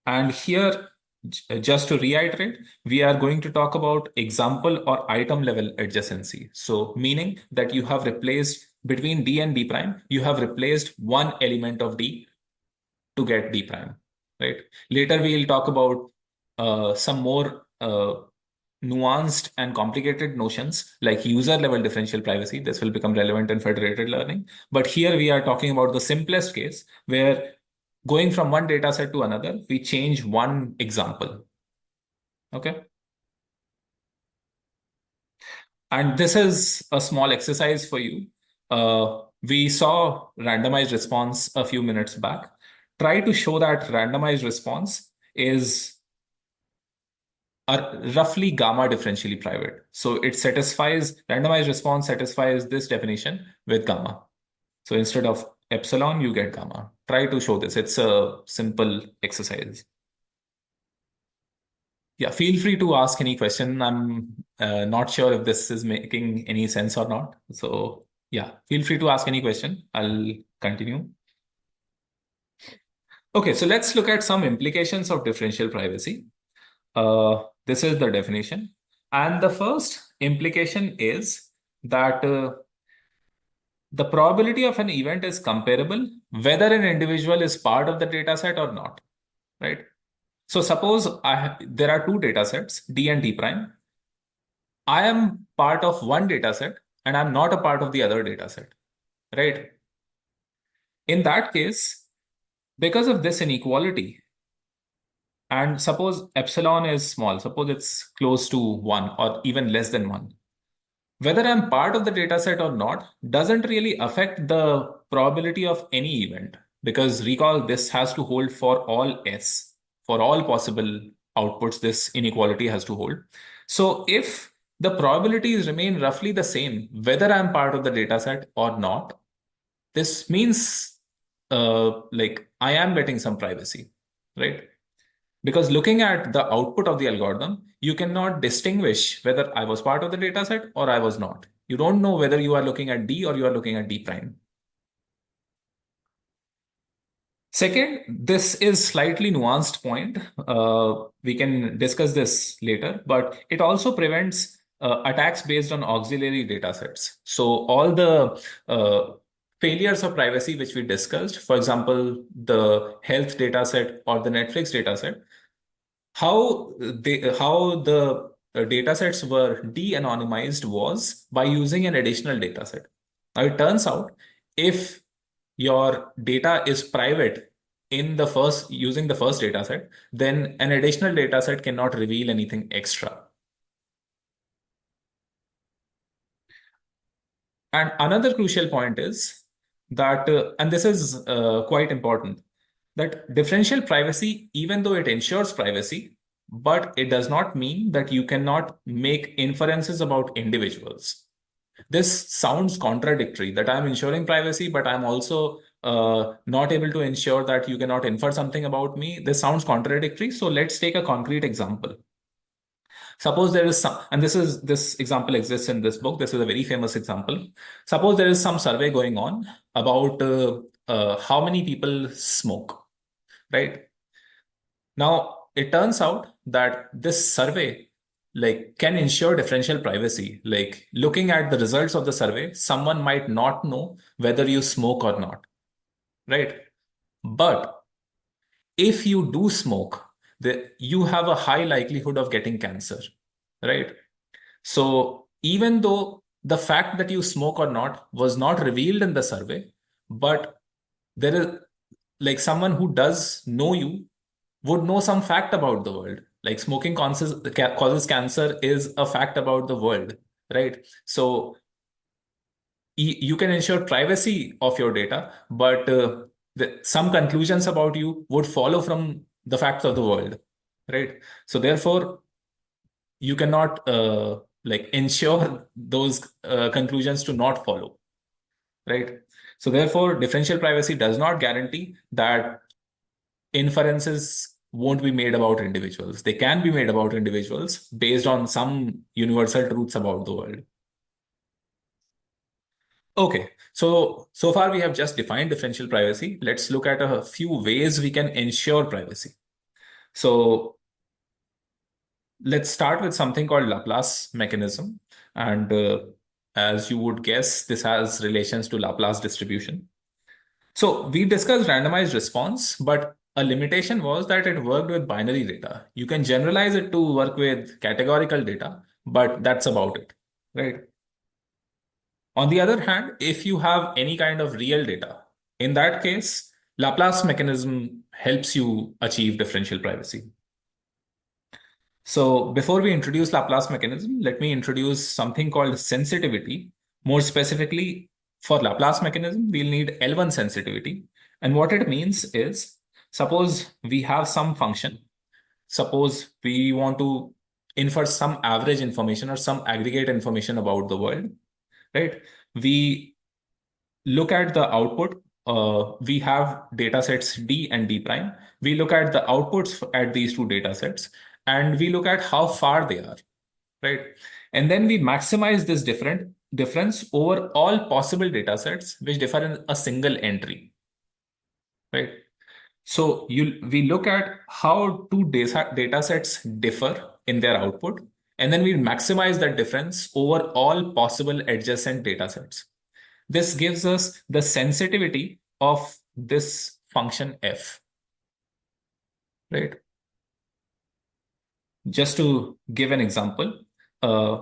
And here, just to reiterate, we are going to talk about example or item level adjacency. So meaning that you have replaced between D and D prime, you have replaced one element of D to get D prime, right? Later, we will talk about some more nuanced and complicated notions like user level differential privacy. This will become relevant in federated learning. But here we are talking about the simplest case where going from one data set to another, we change one example. Okay. And this is a small exercise for you. We saw randomized response a few minutes back. Try to show that randomized response is a roughly gamma differentially private. So it satisfies, randomized response satisfies this definition with gamma. So instead of epsilon, you get gamma. Try to show this. It's a simple exercise. Yeah, feel free to ask any question. I'm not sure if this is making any sense or not. So yeah, feel free to ask any question. I'll continue. Okay, so let's look at some implications of differential privacy. This is the definition. And the first implication is that the probability of an event is comparable whether an individual is part of the data set or not, right? So suppose there are two data sets, D and D prime. I am part of one data set and I'm not a part of the other data set, right? In that case, because of this inequality, and suppose epsilon is small, suppose it's close to one or even less than one, whether I'm part of the data set or not doesn't really affect the probability of any event because recall this has to hold for all S, for all possible outputs, this inequality has to hold. So if the probabilities remain roughly the same, whether I'm part of the data set or not, this means like I am getting some privacy, right? Because looking at the output of the algorithm, you cannot distinguish whether I was part of the data set or I was not. You don't know whether you are looking at D or you are looking at D prime. Second, this is slightly nuanced point. We can discuss this later, but it also prevents attacks based on auxiliary data sets. So all the failures of privacy which we discussed, for example, the health data set or the Netflix data set, how the data sets were de-anonymized was by using an additional data set. Now it turns out if your data is private in the first using the first data set, then an additional data set cannot reveal anything extra. And another crucial point is that, and this is quite important, that differential privacy, even though it ensures privacy, but it does not mean that you cannot make inferences about individuals. This sounds contradictory that I'm ensuring privacy, but I'm also not able to ensure that you cannot infer something about me. This sounds contradictory. So let's take a concrete example. Suppose there is some, and this example exists in this book. This is a very famous example. Suppose there is some survey going on about how many people smoke, right? Now, it turns out that this survey can ensure differential privacy. Like looking at the results of the survey, someone might not know whether you smoke or not, right? But if you do smoke, you have a high likelihood of getting cancer, right? So even though the fact that you smoke or not was not revealed in the survey, but there is someone who does know you would know some fact about the world. Like smoking causes cancer is a fact about the world, right? So you can ensure privacy of your data, but some conclusions about you would follow from the facts of the world, right? So therefore, you cannot ensure those conclusions to not follow, right? So therefore, differential privacy does not guarantee that inferences won't be made about individuals. They can be made about individuals based on some universal truths about the world. Okay, so far we have just defined differential privacy. Let's look at a few ways we can ensure privacy. So let's start with something called Laplace mechanism. And as you would guess, this has relations to Laplace distribution. So we discussed randomized response, but a limitation was that it worked with binary data. You can generalize it to work with categorical data, but that's about it, right? On the other hand, if you have any kind of real data, in that case, Laplace mechanism helps you achieve differential privacy. So before we introduce Laplace mechanism, let me introduce something called sensitivity. More specifically, for Laplace mechanism, we'll need L1 sensitivity. And what it means is, suppose we have some function. Suppose we want to infer some average information or some aggregate information about the world, right? We look at the output. We have data sets D and D prime. We look at the outputs at these two data sets and we look at how far they are, right? And then we maximize this difference over all possible data sets which differ in a single entry, right? So we look at how two data sets differ in their output, and then we maximize that difference over all possible adjacent data sets. This gives us the sensitivity of this function f, right? Just to give an example, uh,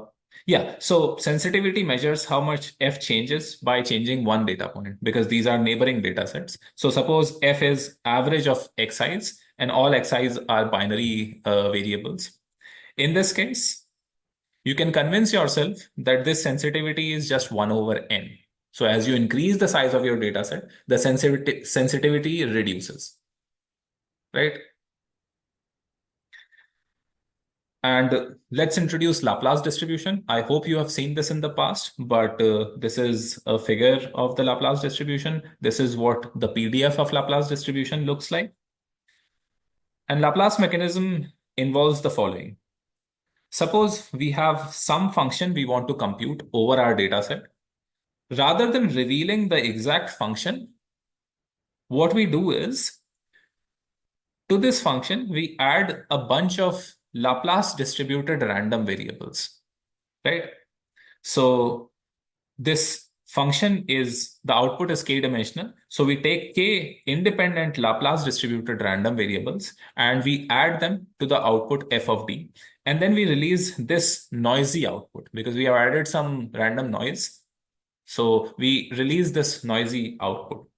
yeah, so sensitivity measures how much f changes by changing one data point because these are neighboring data sets. So suppose f is average of xi's and all xi's are binary variables. In this case, you can convince yourself that this sensitivity is just 1 over n. So as you increase the size of your data set, the sensitivity reduces, right? And let's introduce Laplace distribution. I hope you have seen this in the past, but this is a figure of the Laplace distribution. This is what the PDF of Laplace distribution looks like. And Laplace mechanism involves the following. Suppose we have some function we want to compute over our data set. Rather than revealing the exact function, what we do is to this function, we add a bunch of Laplace distributed random variables, right? So this function is the output is k-dimensional. So we take k independent Laplace distributed random variables and we add them to the output f of d. And then we release this noisy output because we have added some random noise. So we release this noisy output.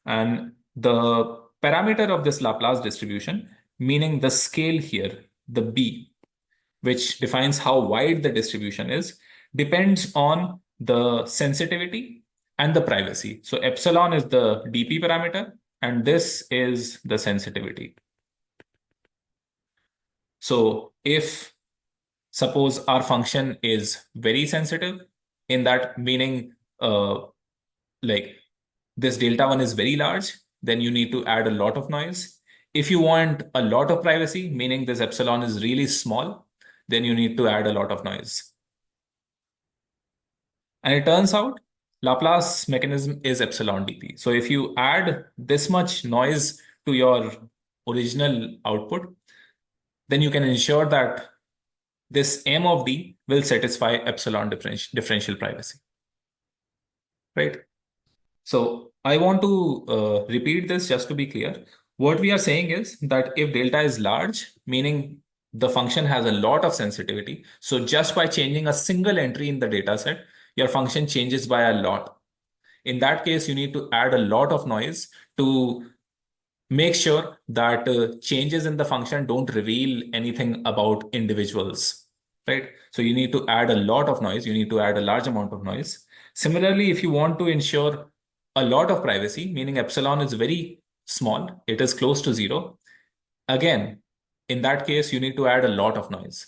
And the parameter of this Laplace distribution, meaning the scale here, the b, which defines how wide the distribution is, depends on the sensitivity and the privacy. So epsilon is the dp parameter, and this is the sensitivity. So if suppose our function is very sensitive, In that meaning, like this delta one is very large, then you need to add a lot of noise. If you want a lot of privacy, meaning this epsilon is really small, then you need to add a lot of noise. And it turns out Laplace mechanism is epsilon dp. So if you add this much noise to your original output, then you can ensure that this m of d will satisfy epsilon differential privacy, right? So I want to repeat this just to be clear. What we are saying is that if delta is large, meaning the function has a lot of sensitivity, so just by changing a single entry in the data set, your function changes by a lot. In that case, you need to add a lot of noise to make sure that changes in the function don't reveal anything about individuals, right? So you need to add a lot of noise. You need to add a large amount of noise. Similarly, if you want to ensure a lot of privacy, meaning epsilon is very small, it is close to zero. Again, in that case, you need to add a lot of noise.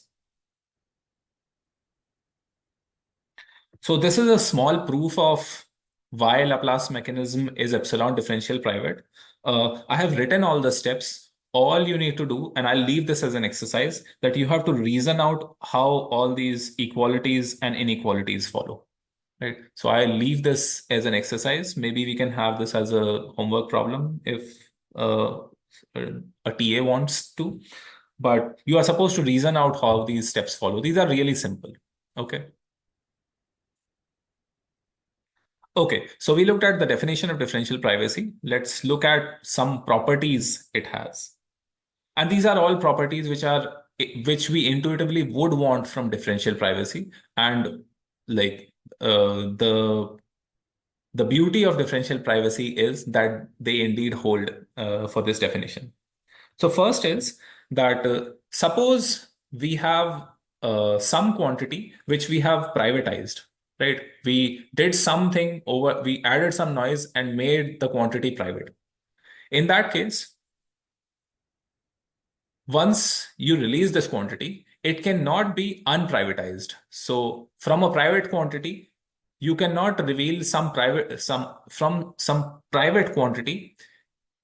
So this is a small proof of why Laplace mechanism is epsilon differential private. I have written all the steps. All you need to do, and I'll leave this as an exercise, that you have to reason out how all these equalities and inequalities follow. Right. So I'll leave this as an exercise. Maybe we can have this as a homework problem if a TA wants to. But you are supposed to reason out how these steps follow. These are really simple. Okay. Okay, so we looked at the definition of differential privacy. Let's look at some properties it has. And these are all properties which we intuitively would want from differential privacy. And like the beauty of differential privacy is that they indeed hold for this definition. So first is that suppose we have some quantity which we have privatized, right? We did something over, we added some noise and made the quantity private. In that case, once you release this quantity, it cannot be unprivatized. So from a private quantity, you cannot reveal some private quantity.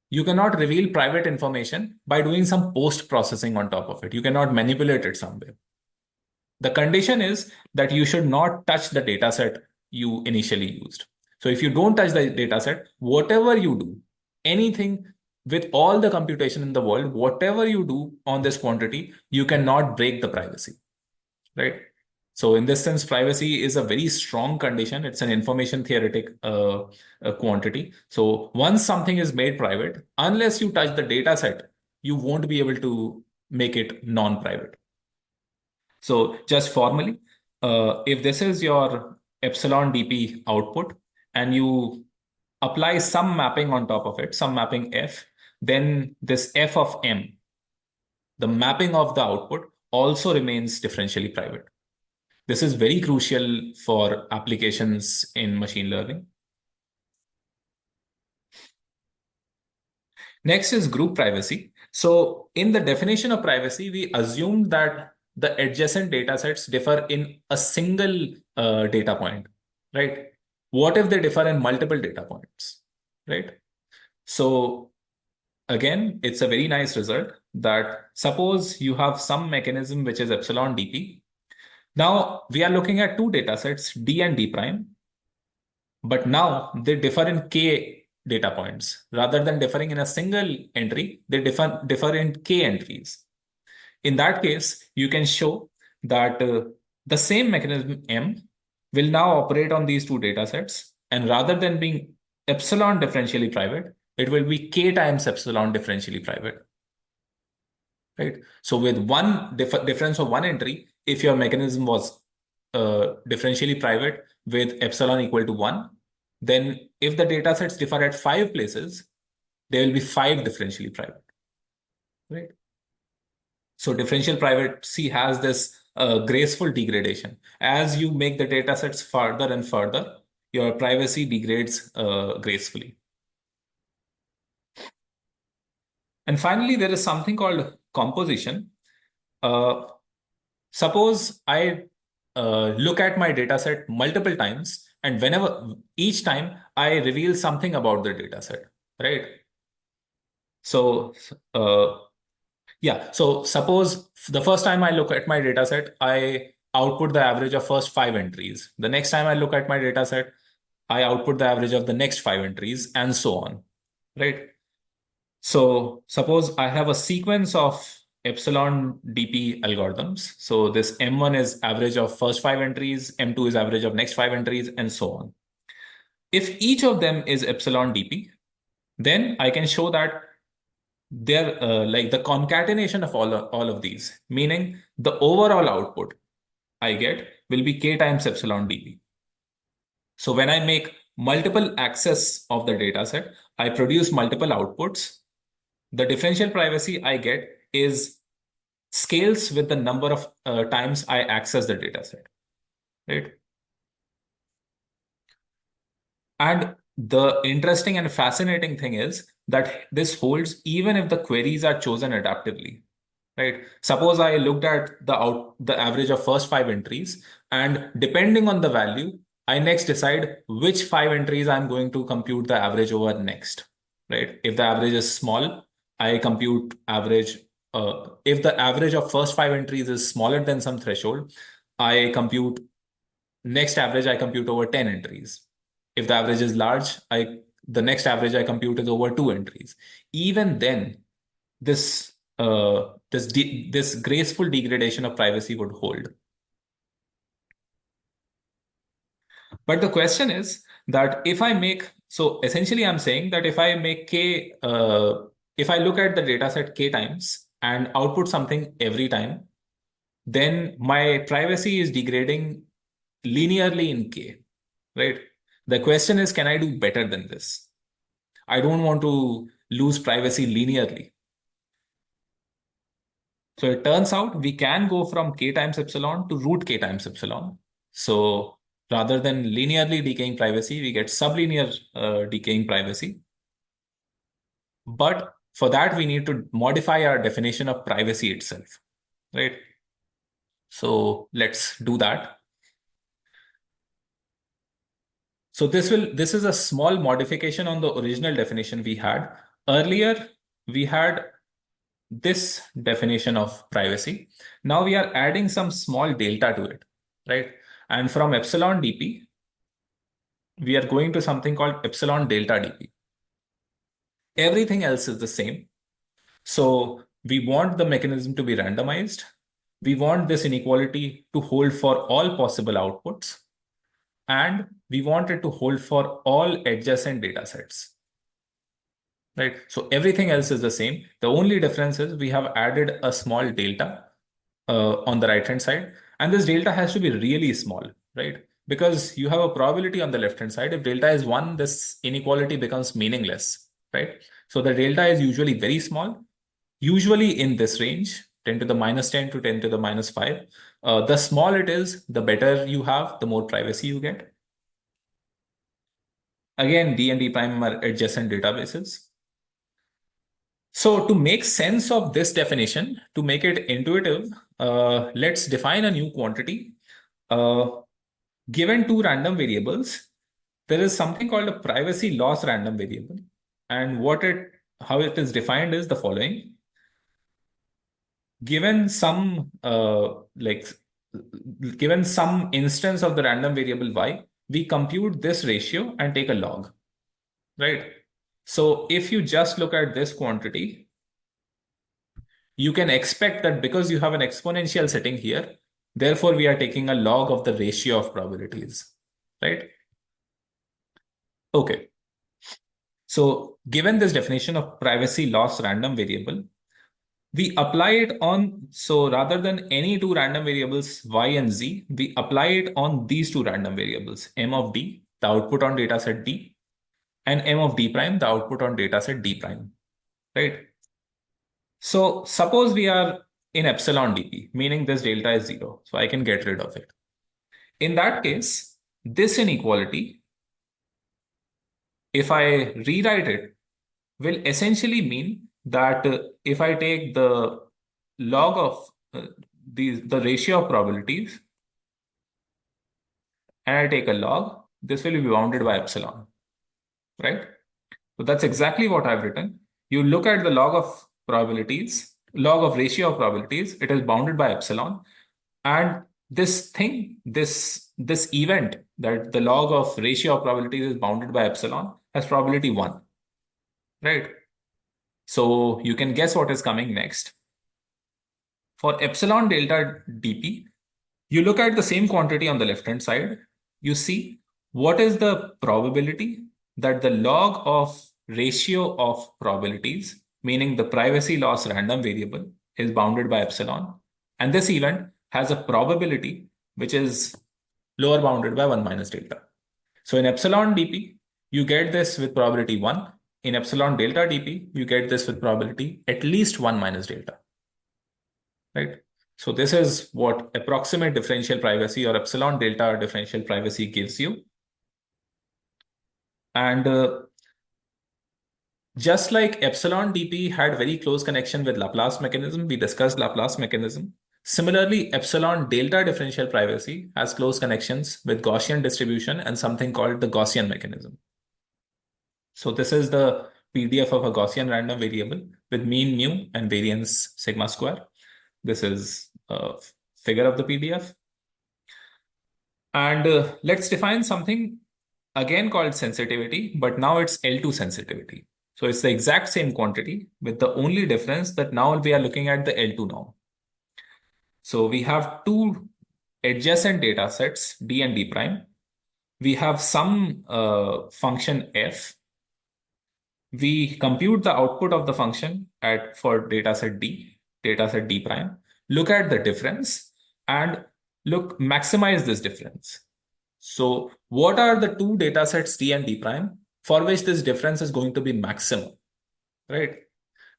You cannot reveal private information by doing some post processing on top of it. You cannot manipulate it some way. The condition is that you should not touch the data set you initially used. So if you don't touch the data set, whatever you do, anything with all the computation in the world, whatever you do on this quantity, you cannot break the privacy, right? So in this sense, privacy is a very strong condition. It's an information theoretic quantity. So once something is made private, unless you touch the data set, you won't be able to make it non-private. So just formally, if this is your epsilon dp output and you apply some mapping on top of it, some mapping f, then this f of m, the mapping of the output also remains differentially private. This is very crucial for applications in machine learning. Next is group privacy. So in the definition of privacy, we assume that the adjacent data sets differ in a single data point, right? What if they differ in multiple data points, right? So again, it's a very nice result that suppose you have some mechanism which is epsilon dp. Now we are looking at two data sets, D and D prime, but now they differ in k data points. Rather than differing in a single entry, they differ in k entries. In that case, you can show that the same mechanism M will now operate on these two data sets. And rather than being epsilon differentially private, it will be k times epsilon differentially private, right? So with one difference of one entry, if your mechanism was differentially private with epsilon equal to 1, then if the data sets differ at 5 places, there will be 5 differentially private, right? So differential privacy has this graceful degradation. As you make the data sets further and further, your privacy degrades gracefully. And finally, there is something called composition. Uh, Suppose I look at my data set multiple times, and whenever each time I reveal something about the data set, right? So, yeah. So suppose the first time I look at my data set, I output the average of first five entries. The next time I look at my data set, I output the average of the next five entries, and so on, right? So suppose I have a sequence of epsilon DP algorithms. So this M1 is average of first five entries, M2 is average of next five entries, and so on. If each of them is epsilon DP, then I can show that they're like the concatenation of all of these, meaning the overall output I get will be k times epsilon DP. So when I make multiple access of the data set, I produce multiple outputs. The differential privacy I get is scales with the number of times I access the data set, right? And the interesting and fascinating thing is that this holds even if the queries are chosen adaptively, right? Suppose I looked at the average of first five entries, and depending on the value, I next decide which five entries I'm going to compute the average over next, right? If the average is small, I compute average. If the average of first five entries is smaller than some threshold, I compute next average I compute over 10 entries. If the average is large, the next average I compute is over two entries. Even then, this graceful degradation of privacy would hold. But the question is that if I make so essentially I'm saying that if I look at the data set k times and output something every time, then my privacy is degrading linearly in k, right? The question is, can I do better than this? I don't want to lose privacy linearly. So it turns out we can go from k times epsilon to root k times epsilon. So rather than linearly decaying privacy, we get sublinear decaying privacy. But for that, we need to modify our definition of privacy itself, right? So let's do that. So this is a small modification on the original definition we had. Earlier, we had this definition of privacy. Now we are adding some small delta to it, right? And from epsilon dp, we are going to something called epsilon delta dp. Everything else is the same. So we want the mechanism to be randomized. We want this inequality to hold for all possible outputs. And we want it to hold for all adjacent data sets, right? So everything else is the same. The only difference is we have added a small delta on the right hand side, and this delta has to be really small, right? Because you have a probability on the left hand side. If delta is 1, this inequality becomes meaningless, right? So the delta is usually very small, usually in this range, 10 to the minus 10 to 10 to the minus 5. The small it is, the better you have, the more privacy you get. Again, D and D prime are adjacent databases. So to make sense of this definition, to make it intuitive, let's define a new quantity. Uh, Given two random variables, there is something called a privacy loss random variable. And how it is defined is the following. Given some given some instance of the random variable y, we compute this ratio and take a log, right? So if you just look at this quantity, you can expect that because you have an exponential setting here, therefore we are taking a log of the ratio of probabilities, right? Okay. So given this definition of privacy loss random variable, we apply it on, so rather than any two random variables, y and z, we apply it on these two random variables, m of d, the output on dataset d, and m of d prime, the output on dataset d prime, right? So suppose we are in epsilon dp, meaning this delta is zero, so I can get rid of it. In that case, this inequality, if I rewrite it, will essentially mean that if I take the log of the ratio of probabilities, and I take a log, this will be bounded by epsilon, right? So that's exactly what I've written. You look at the log of probabilities, log of ratio of probabilities, it is bounded by epsilon. And this thing, this event that the log of ratio of probabilities is bounded by epsilon has probability 1, right? So you can guess what is coming next. For epsilon delta dp, you look at the same quantity on the left-hand side. You see what is the probability that the log of ratio of probabilities, meaning the privacy loss random variable, is bounded by epsilon. And this event has a probability which is lower bounded by 1 minus delta. So in epsilon dp, you get this with probability 1. In epsilon delta dp, you get this with probability at least 1 minus delta, right? So this is what approximate differential privacy or epsilon delta differential privacy gives you. And just like epsilon dp had very close connection with Laplace mechanism, we discussed Laplace mechanism. Similarly, epsilon delta differential privacy has close connections with Gaussian distribution and something called the Gaussian mechanism. So this is the PDF of a Gaussian random variable with mean mu and variance sigma square. This is a figure of the PDF. And let's define something again called sensitivity, but now it's L2 sensitivity. So it's the exact same quantity with the only difference that now we are looking at the L2 norm. So we have two adjacent data sets, D and D prime. We have some function f. We compute the output of the function for dataset D, dataset D prime, look at the difference and maximize this difference. So what are the two datasets D and D prime for which this difference is going to be maximum, right?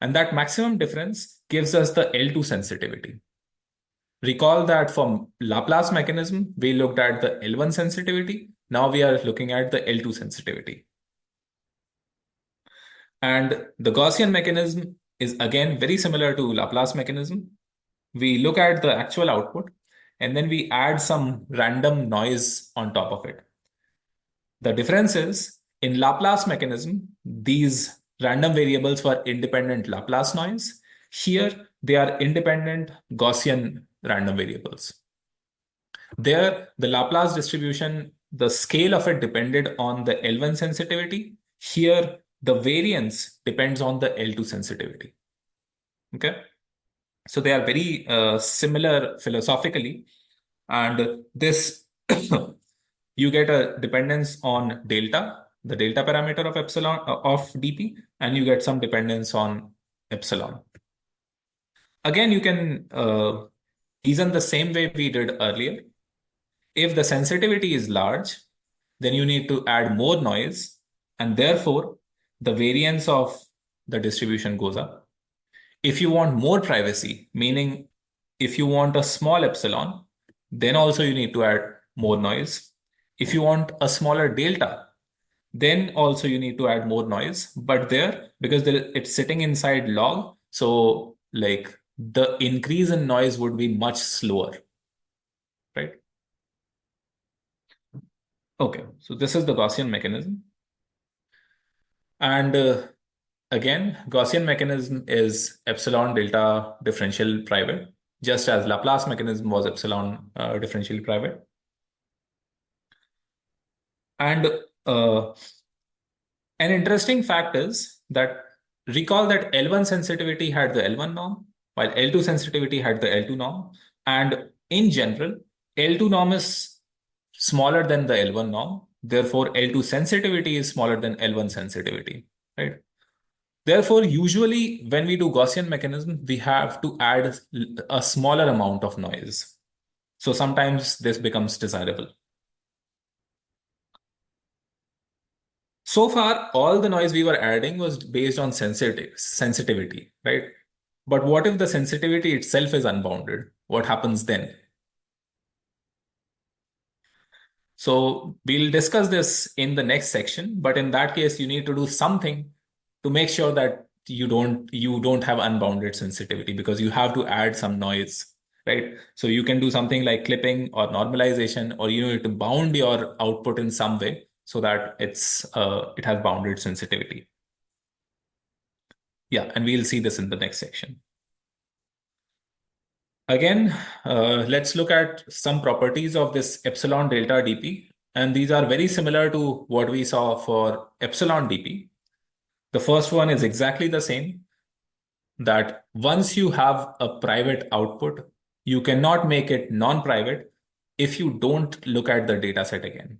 And that maximum difference gives us the L2 sensitivity. Recall that from Laplace mechanism, we looked at the L1 sensitivity. Now we are looking at the L2 sensitivity. And the Gaussian mechanism is again very similar to Laplace mechanism. We look at the actual output and then we add some random noise on top of it. The difference is in Laplace mechanism, these random variables were independent Laplace noise. Here, they are independent Gaussian random variables. There, the Laplace distribution, the scale of it depended on the L1 sensitivity. Here, the variance depends on the L2 sensitivity. Okay. So they are very similar philosophically. And this, you get a dependence on delta, the delta parameter of epsilon of dp, and you get some dependence on epsilon. Again, you can reason the same way we did earlier. If the sensitivity is large, then you need to add more noise, and therefore the variance of the distribution goes up. If you want more privacy, meaning if you want a small epsilon, then also you need to add more noise. If you want a smaller delta, then also you need to add more noise. But there, because it's sitting inside log, so like the increase in noise would be much slower, right? Okay, so this is the Gaussian mechanism. And again, Gaussian mechanism is epsilon delta differential private, just as Laplace mechanism was epsilon differential private. And an interesting fact is that recall that L1 sensitivity had the L1 norm, while L2 sensitivity had the L2 norm. And in general, L2 norm is smaller than the L1 norm. Therefore, L2 sensitivity is smaller than L1 sensitivity, right? Therefore, usually when we do Gaussian mechanism, we have to add a smaller amount of noise. So sometimes this becomes desirable. So far, all the noise we were adding was based on sensitivity, right? But what if the sensitivity itself is unbounded? What happens then? So we'll discuss this in the next section, but in that case, you need to do something to make sure that you don't have unbounded sensitivity because you have to add some noise, right? right? So you can do something like clipping or normalization, or you need to bound your output in some way so that it has bounded sensitivity. Yeah, and we'll see this in the next section. Again, let's look at some properties of this epsilon delta dp. And these are very similar to what we saw for epsilon dp. The first one is exactly the same, that once you have a private output, you cannot make it non-private if you don't look at the data set again.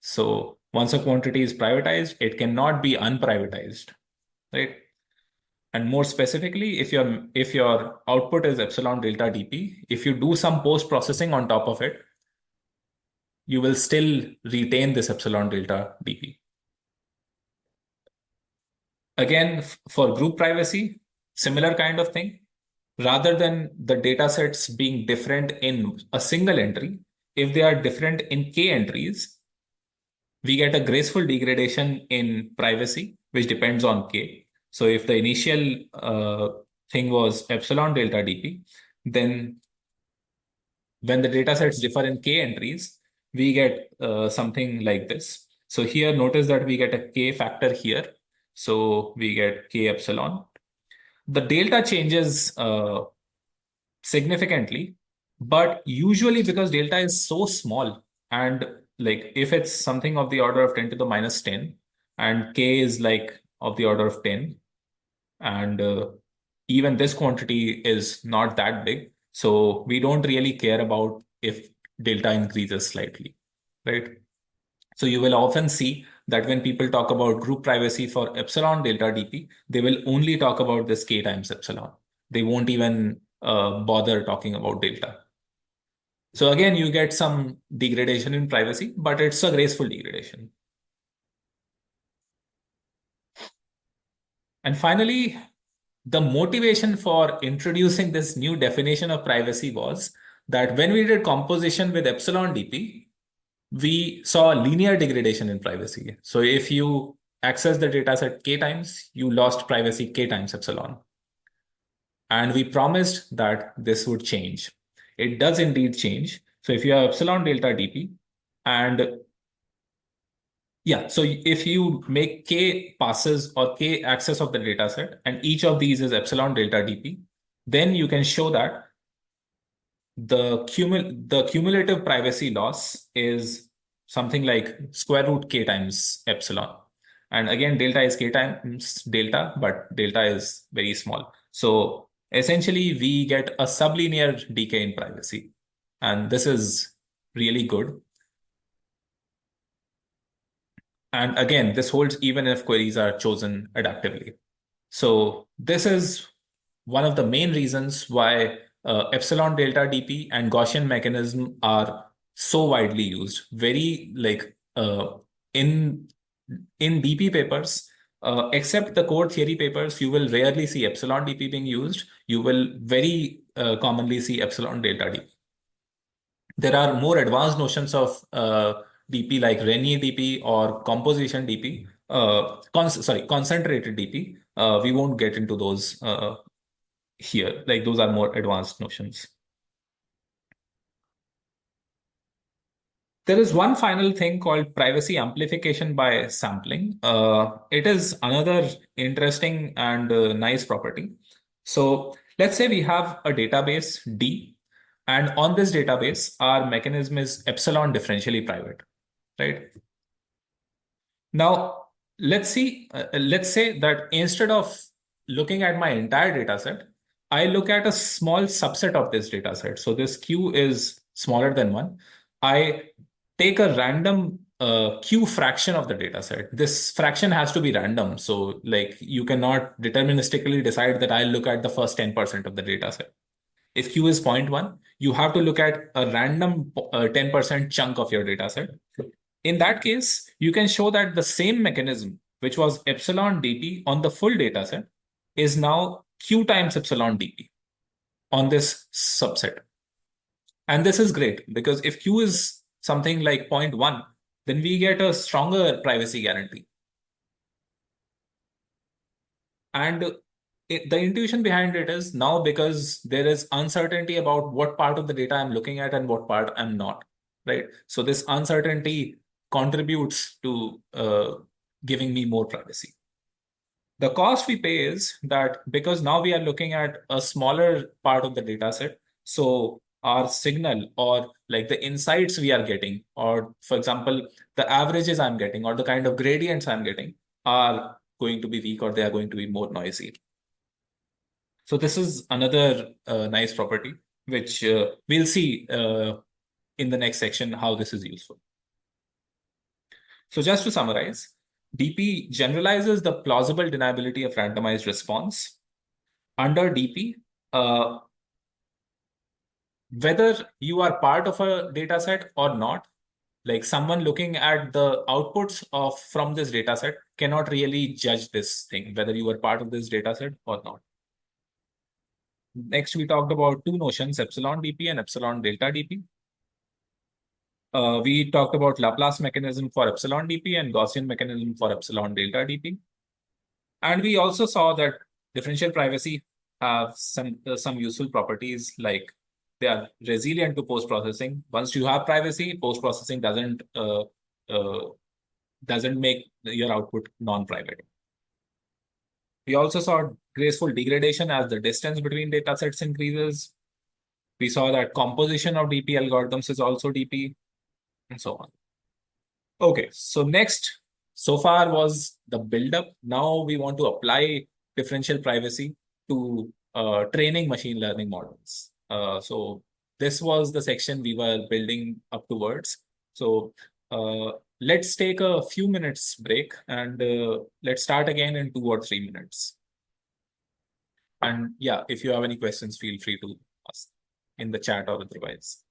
So once a quantity is privatized, it cannot be unprivatized, right? And more specifically, if your output is epsilon delta dp, if you do some post processing on top of it, you will still retain this epsilon delta dp. Again, for group privacy, similar kind of thing. Rather than the data sets being different in a single entry, if they are different in k entries, we get a graceful degradation in privacy, which depends on k. So if the initial thing was epsilon delta dp, then when the data sets differ in k entries, we get something like this. So here, notice that we get a k factor here. So we get k epsilon. The delta changes significantly, but usually because delta is so small, and like if it's something of the order of 10 to the minus 10, and k is like of the order of 10, and even this quantity is not that big, so we don't really care about if delta increases slightly, right? So you will often see that when people talk about group privacy for epsilon delta dp, they will only talk about this k times epsilon. They won't even bother talking about delta. So again, you get some degradation in privacy, but it's a graceful degradation. And finally, the motivation for introducing this new definition of privacy was that when we did composition with epsilon dp, we saw linear degradation in privacy. So if you access the data set k times, you lost privacy k times epsilon. And we promised that this would change. It does indeed change. So if you have epsilon delta dp, and yeah, so if you make k passes or k access of the data set, and each of these is epsilon delta dp, then you can show that the cumulative privacy loss is something like square root k times epsilon. And again, delta is k times delta, but delta is very small. So essentially, we get a sublinear decay in privacy. And this is really good. And again, this holds even if queries are chosen adaptively. So this is one of the main reasons why epsilon delta dp and Gaussian mechanism are so widely used. Very like in DP papers, except the core theory papers, you will rarely see epsilon dp being used. You will very commonly see epsilon delta dp. There are more advanced notions of DP like Renier DP or composition DP, concentrated DP. We won't get into those here. Like those are more advanced notions. There is one final thing called privacy amplification by sampling. It is another interesting and nice property. So let's say we have a database D, and on this database, our mechanism is epsilon differentially private, right? Now, let's say that instead of looking at my entire data set, I look at a small subset of this data set. So this Q is smaller than one. I take a random Q fraction of the data set. This fraction has to be random. So like you cannot deterministically decide that I'll look at the first 10% of the data set. If Q is zero point 0.1, you have to look at a random 10% chunk of your data set. In that case, you can show that the same mechanism, which was epsilon dp on the full data set, is now q times epsilon dp on this subset. And this is great because if q is something like zero point 0.1, then we get a stronger privacy guarantee. And the intuition behind it is now because there is uncertainty about what part of the data I'm looking at and what part I'm not, right? So this uncertainty contributes to giving me more privacy. The cost we pay is that because now we are looking at a smaller part of the data set, so our signal or like the insights we are getting, or for example, the averages I'm getting or the kind of gradients I'm getting are going to be weak or they are going to be more noisy. So this is another nice property, which we'll see in the next section how this is useful. So just to summarize, DP generalizes the plausible deniability of randomized response. Under DP, uh, whether you are part of a data set or not, like someone looking at the outputs of from this data set cannot really judge this thing, whether you are part of this data set or not. Next, we talked about two notions, epsilon DP and epsilon delta DP. We talked about Laplace mechanism for epsilon DP and Gaussian mechanism for epsilon delta DP. And we also saw that differential privacy have some useful properties, like they are resilient to post-processing. Once you have privacy, post-processing uh, doesn't make your output non-private. We also saw graceful degradation as the distance between data sets increases. We saw that composition of DP algorithms is also DP, and so on. Okay, so next, so far was the build-up. Now we want to apply differential privacy to training machine learning models. So this was the section we were building up towards. So let's take a few minutes break and let's start again in 2 or 3 minutes. And yeah, if you have any questions, feel free to ask in the chat or otherwise.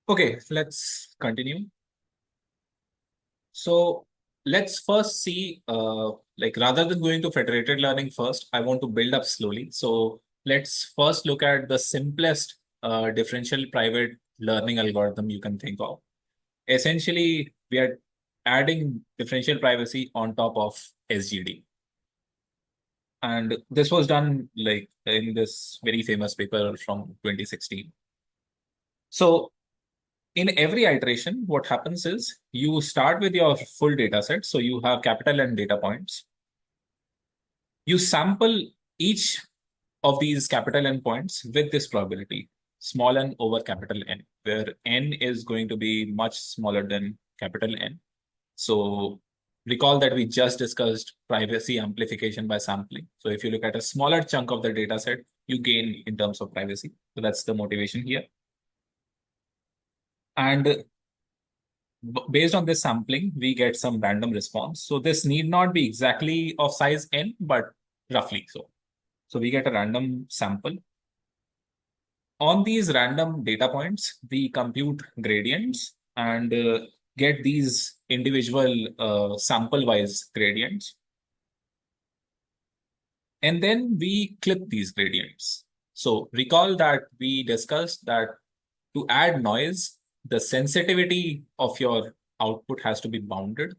Okay, let's continue. So let's first see, like rather than going to federated learning first, I want to build up slowly. So let's first look at the simplest differential private learning algorithm you can think of. Essentially, we are adding differential privacy on top of SGD. And this was done like in this very famous paper from 2016. So in every iteration, what happens is you start with your full data set. So you have capital N data points. You sample each of these capital N points with this probability, small n over capital N, where n is going to be much smaller than capital N. So recall that we just discussed privacy amplification by sampling. So if you look at a smaller chunk of the data set, you gain in terms of privacy. So that's the motivation here. And based on this sampling, we get some random response. So this need not be exactly of size n, but roughly so. So we get a random sample. On these random data points, we compute gradients and get these individual sample-wise gradients. And then we clip these gradients. So recall that we discussed that to add noise, the sensitivity of your output has to be bounded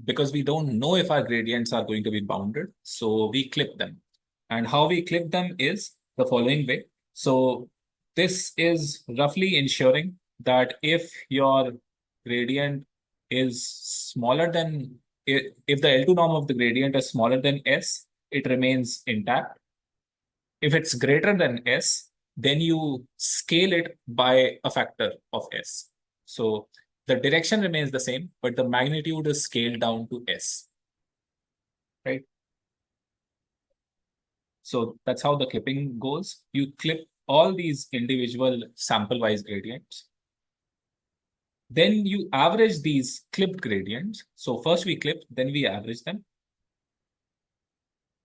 because we don't know if our gradients are going to be bounded. So we clip them. And how we clip them is the following way. So this is roughly ensuring that if your gradient is smaller than, if the L2 norm of the gradient is smaller than S, it remains intact. If it's greater than S, then you scale it by a factor of S. So the direction remains the same, but the magnitude is scaled down to S, right? So that's how the clipping goes. You clip all these individual sample-wise gradients. Then you average these clipped gradients. So first we clip, then we average them.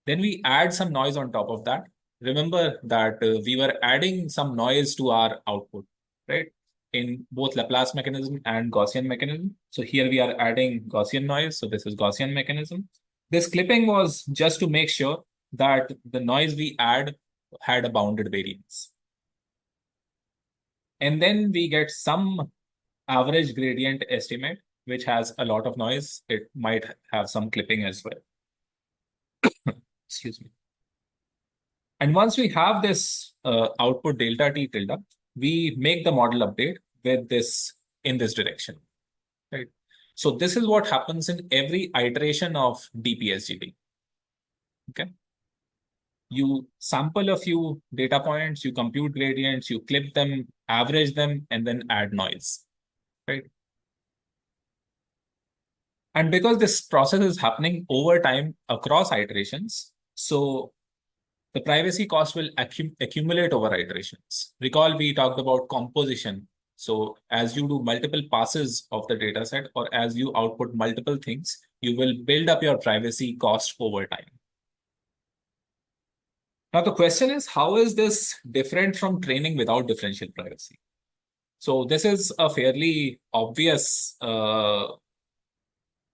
Then we add some noise on top of that. Remember that we were adding some noise to our output, right? In both Laplace mechanism and Gaussian mechanism. So here we are adding Gaussian noise. So this is Gaussian mechanism. This clipping was just to make sure that the noise we add had a bounded variance. And then we get some average gradient estimate, which has a lot of noise. It might have some clipping as well. Excuse me. And once we have this output delta t tilde, we make the model update with this in this direction, right? So this is what happens in every iteration of DPSGD. Okay. You sample a few data points, you compute gradients, you clip them, average them, and then add noise, right? And because this process is happening over time across iterations, so the privacy cost will accumulate over iterations. Recall we talked about composition. So as you do multiple passes of the data set or as you output multiple things, you will build up your privacy cost over time. Now the question is, how is this different from training without differential privacy? So this is a fairly obvious, like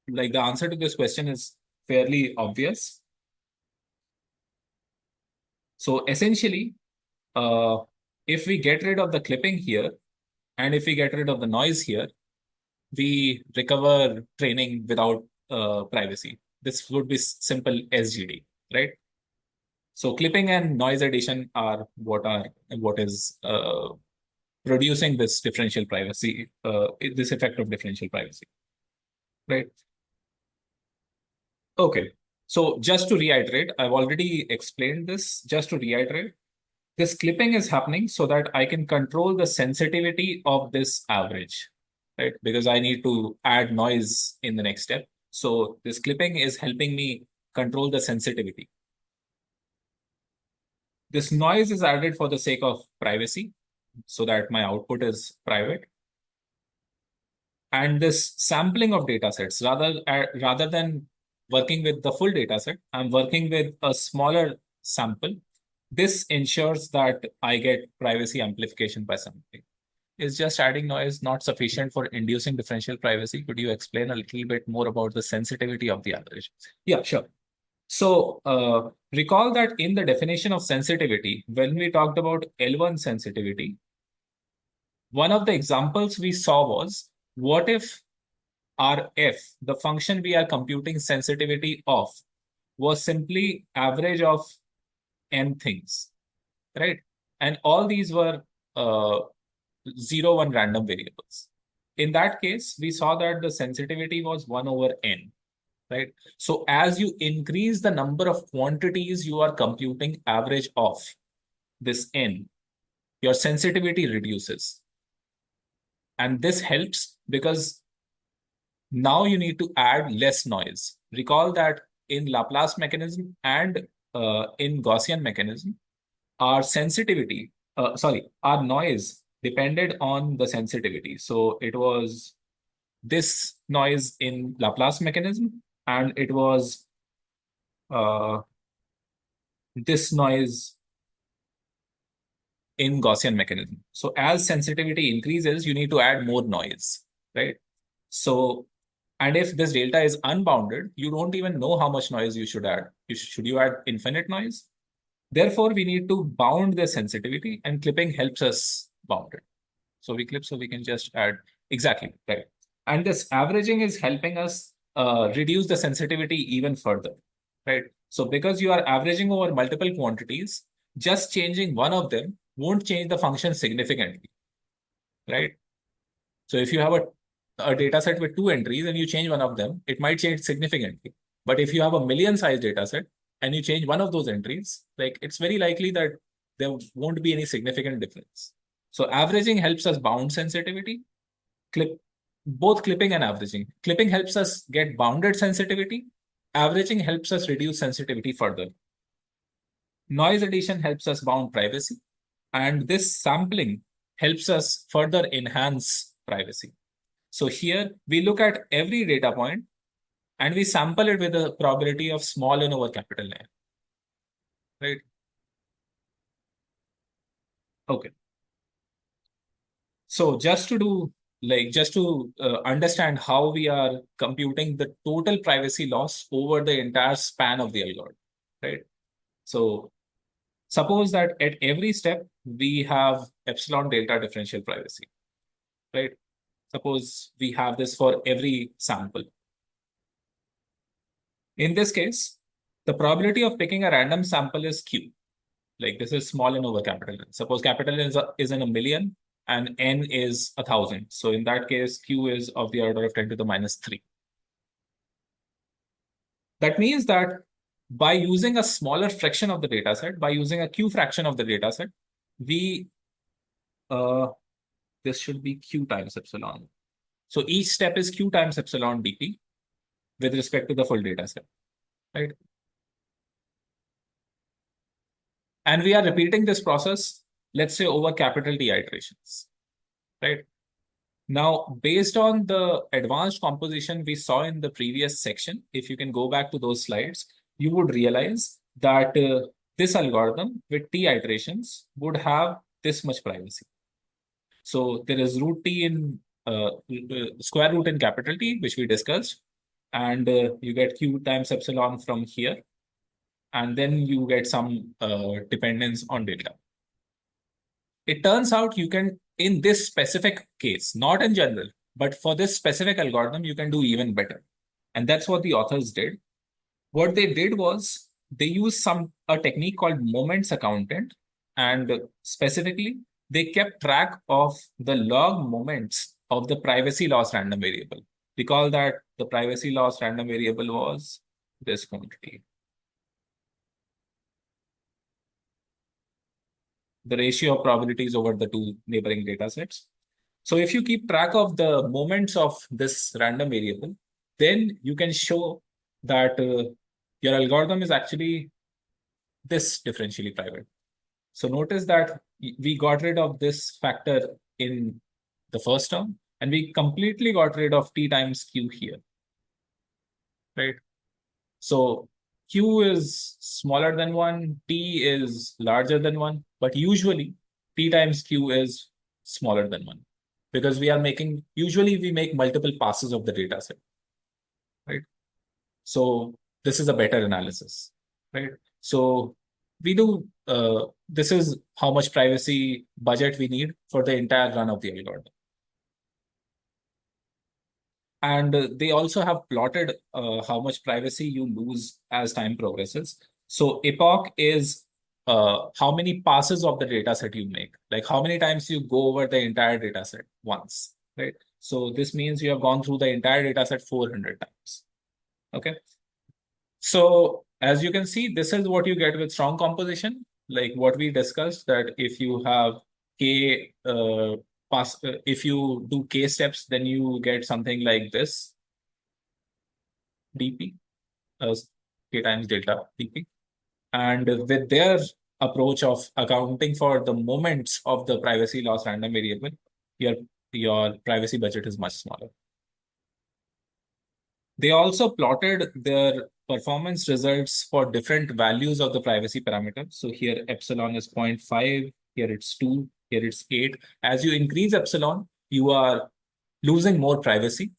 the answer to this question is fairly obvious. So essentially, if we get rid of the clipping here, and if we get rid of the noise here, we recover training without privacy. This would be simple SGD, right? So clipping and noise addition are what is producing this differential privacy, this effect of differential privacy, right? Okay. So just to reiterate, I've already explained this. Just to reiterate, this clipping is happening so that I can control the sensitivity of this average, right? Because I need to add noise in the next step. So this clipping is helping me control the sensitivity. This noise is added for the sake of privacy so that my output is private. And this sampling of data sets, rather than working with the full data set, I'm working with a smaller sample. This ensures that I get privacy amplification by something. Is just adding noise not sufficient for inducing differential privacy? Could you explain a little bit more about the sensitivity of the average? Yeah, sure. So recall that in the definition of sensitivity, when we talked about L1 sensitivity, one of the examples we saw was, what if our f, the function we are computing sensitivity of, was simply average of n things, right? And all these were uh, 0, 1 random variables. In that case, we saw that the sensitivity was 1 over n, right? So as you increase the number of quantities you are computing average of this n, your sensitivity reduces. And this helps because now you need to add less noise. Recall that in Laplace mechanism and in Gaussian mechanism, our sensitivity, our noise depended on the sensitivity. So it was this noise in Laplace mechanism, and it was uh, this noise in Gaussian mechanism. So as sensitivity increases, you need to add more noise, right? So, and if this delta is unbounded, you don't even know how much noise you should add. Should you add infinite noise? Therefore, we need to bound the sensitivity, and clipping helps us bound it. So we clip, so we can just add exactly, right? And this averaging is helping us reduce the sensitivity even further, right? So because you are averaging over multiple quantities, just changing one of them won't change the function significantly, right? So if you have a data set with two entries and you change one of them, it might change significantly. But if you have a million size data set and you change one of those entries, like it's very likely that there won't be any significant difference. So averaging helps us bound sensitivity, clip both clipping and averaging. Clipping helps us get bounded sensitivity. Averaging helps us reduce sensitivity further. Noise addition helps us bound privacy. And this sampling helps us further enhance privacy. So here we look at every data point and we sample it with a probability of small n over capital N, right? Okay. So just to understand how we are computing the total privacy loss over the entire span of the algorithm, right? So suppose that at every step we have epsilon delta differential privacy, right? Suppose we have this for every sample. In this case, the probability of picking a random sample is Q. Like this is small n over capital N. Suppose capital N is in a million and N is 1,000. So in that case, Q is of the order of 10 to the minus 3. That means that by using a smaller fraction of the data set, by using a Q fraction of the data set, we, uh, this should be Q times epsilon. So each step is Q times epsilon dp with respect to the full data set, right? And we are repeating this process, let's say over capital T iterations, right? Now, based on the advanced composition we saw in the previous section, if you can go back to those slides, you would realize that this algorithm with T iterations would have this much privacy. So there is root T in square root in capital T, which we discussed, and you get Q times epsilon from here, and then you get some dependence on delta. It turns out you can, in this specific case, not in general, but for this specific algorithm, you can do even better. And that's what the authors did. What they did was they used a technique called moments accountant. And specifically, they kept track of the log moments of the privacy loss random variable. Recall that the privacy loss random variable was this quantity. The ratio of probabilities over the two neighboring data sets. So if you keep track of the moments of this random variable, then you can show that your algorithm is actually this differentially private. So notice that we got rid of this factor in the first term, and we completely got rid of T times Q here, right? So Q is smaller than 1, T is larger than 1, but usually T times Q is smaller than 1 because usually we make multiple passes of the data set, right? So this is a better analysis, right? So we do, this is how much privacy budget we need for the entire run of the algorithm. And they also have plotted how much privacy you lose as time progresses. So epoch is how many passes of the data set you make, like how many times you go over the entire data set once, right? So this means you have gone through the entire data set 400 times. Okay. So as you can see, this is what you get with strong composition, like what we discussed, that if you have k if you do k steps, then you get something like this dp, k times delta dp. And with their approach of accounting for the moments of the privacy loss random variable, your your privacy budget is much smaller. They also plotted their performance results for different values of the privacy parameter. So here epsilon is 0.5, here it's 2, here it's 8. As you increase epsilon, you are losing more privacy.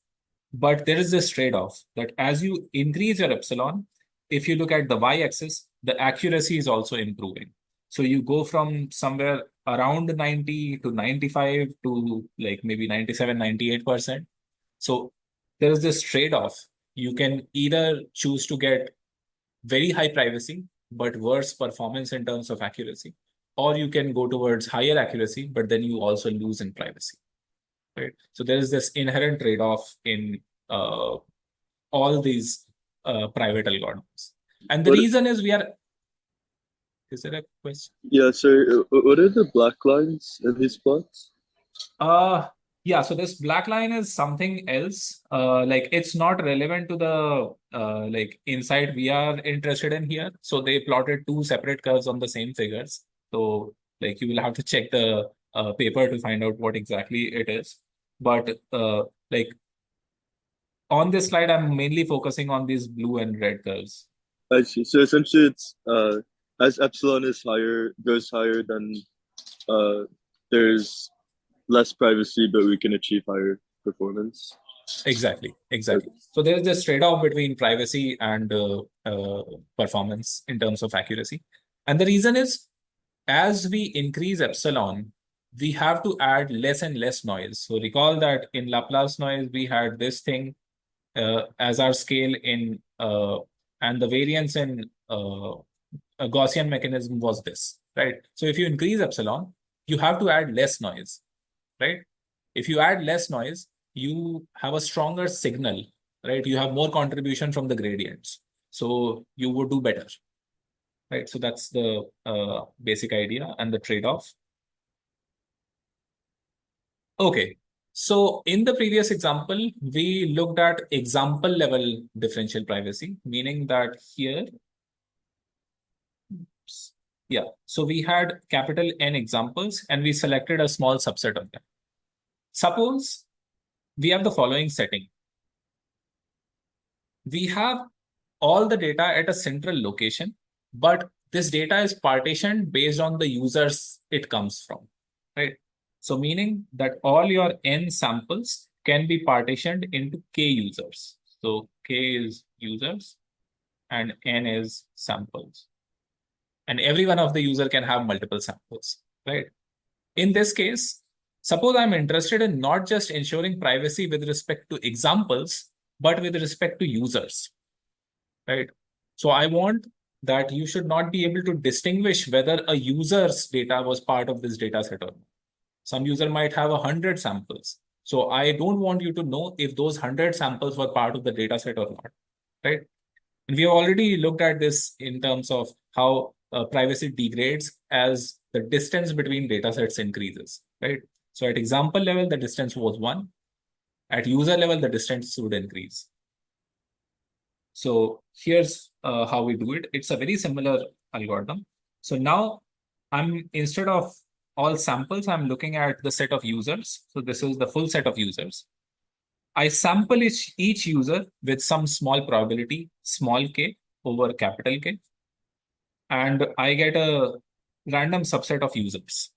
But there is this trade-off that as you increase your epsilon, if you look at the y-axis, the accuracy is also improving. So you go from somewhere around 90 to 95 to like maybe 97, 98%. So there is this trade-off. You can either choose to get very high privacy, but worse performance in terms of accuracy, or you can go towards higher accuracy, but then you also lose in privacy, right? So there is this inherent trade-off in uh, all these private algorithms. And the What? reason is is there a question? Yeah, sorry. What are the black lines in these plots? Uh, yeah, so this black line is something else. Like it's not relevant to the like insight we are interested in here. So they plotted two separate curves on the same figures. So like you will have to check the paper to find out what exactly it is. But like on this slide, I'm mainly focusing on these blue and red curves. I see. So essentially, it's as epsilon is higher, goes higher, then uh, there's less privacy, but we can achieve higher performance. Exactly, exactly. Okay. So there is this trade-off between privacy and performance in terms of accuracy. And the reason is as we increase epsilon, we have to add less and less noise. So recall that in Laplace noise, we had this thing as our scale and the variance in a Gaussian mechanism was this, right? So if you increase epsilon, you have to add less noise, right? If you add less noise, you have a stronger signal, right? You have more contribution from the gradients. So you would do better, right? So that's the basic idea and the trade-off. Okay. So in the previous example, we looked at example level differential privacy, meaning that here, yeah. So we had capital N examples and we selected a small subset of them. Suppose we have the following setting. We have all the data at a central location, but this data is partitioned based on the users it comes from, right? So meaning that all your N samples can be partitioned into K users. So K is users and N is samples. And every one of the user can have multiple samples, right? In this case, suppose I'm interested in not just ensuring privacy with respect to examples, but with respect to users, right? So I want that you should not be able to distinguish whether a user's data was part of this data set or not. Some user might have 100 samples. So I don't want you to know if those 100 samples were part of the data set or not, right? And we have already looked at this in terms of how privacy degrades as the distance between data sets increases, right? So at example level, the distance was 1. At user level, the distance would increase. So here's how we do it. It's a very similar algorithm. So now instead of all samples, I'm looking at the set of users. So this is the full set of users. I sample each user with some small probability, small k over capital K, and I get a random subset of users,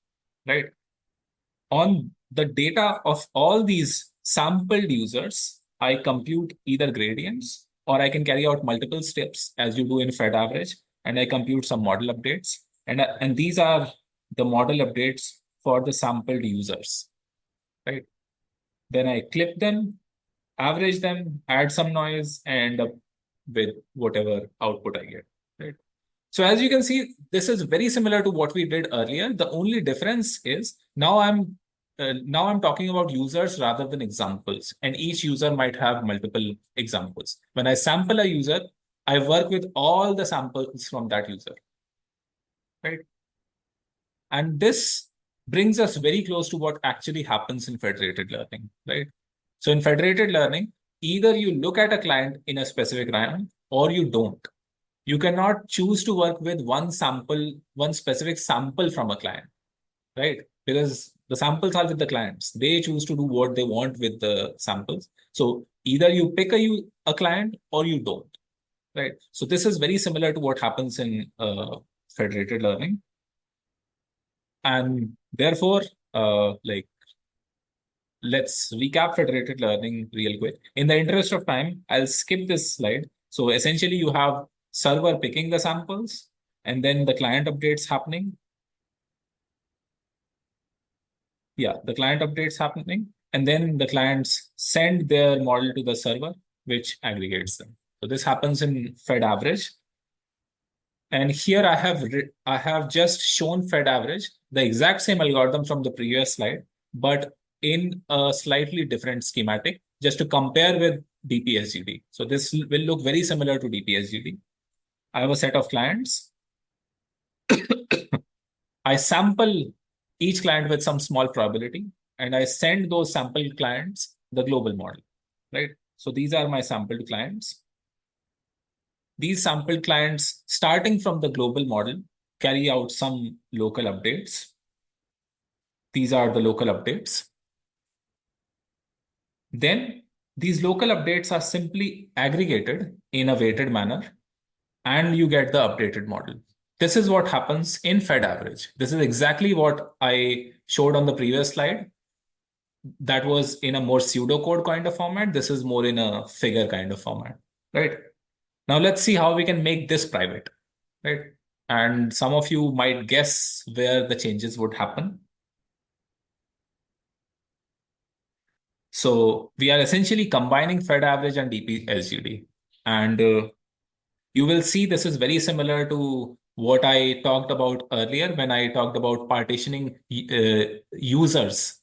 right? On the data of all these sampled users, I compute either gradients or I can carry out multiple steps as you do in Fed average, and I compute some model updates. And these are the model updates for the sampled users, right? Then I clip them, average them, add some noise, and end up with whatever output I get, right? So as you can see, this is very similar to what we did earlier. The only difference is now I'm talking about users rather than examples, and each user might have multiple examples. When I sample a user, I work with all the samples from that user, right? And this brings us very close to what actually happens in federated learning, right? So in federated learning, either you look at a client in a specific round or you don't. You cannot choose to work with one specific sample from a client, right? Because the samples are with the clients. They choose to do what they want with the samples. So either you pick a client or you don't, right? So this is very similar to what happens in federated learning. And therefore, like, let's recap federated learning real quick. In the interest of time, I'll skip this slide. So essentially, you have server picking the samples and then the client updates happening. Yeah, the client updates happening, and then the clients send their model to the server, which aggregates them. So this happens in Fed average. And here I have just shown Fed average, the exact same algorithm from the previous slide, but in a slightly different schematic, just to compare with DPSGD. So this will look very similar to DPSGD. I have a set of clients. I sample each client with some small probability, and I send those sample clients the global model, right? So these are my sampled clients. These sampled clients, starting from the global model, carry out some local updates. These are the local updates. Then these local updates are simply aggregated in a weighted manner, and you get the updated model. This is what happens in Fed average. This is exactly what I showed on the previous slide. That was in a more pseudocode kind of format. This is more in a figure kind of format, right? Now let's see how we can make this private, right? And some of you might guess where the changes would happen. So we are essentially combining Fed average and DPSGD. And you will see this is very similar to what I talked about earlier when I talked about partitioning users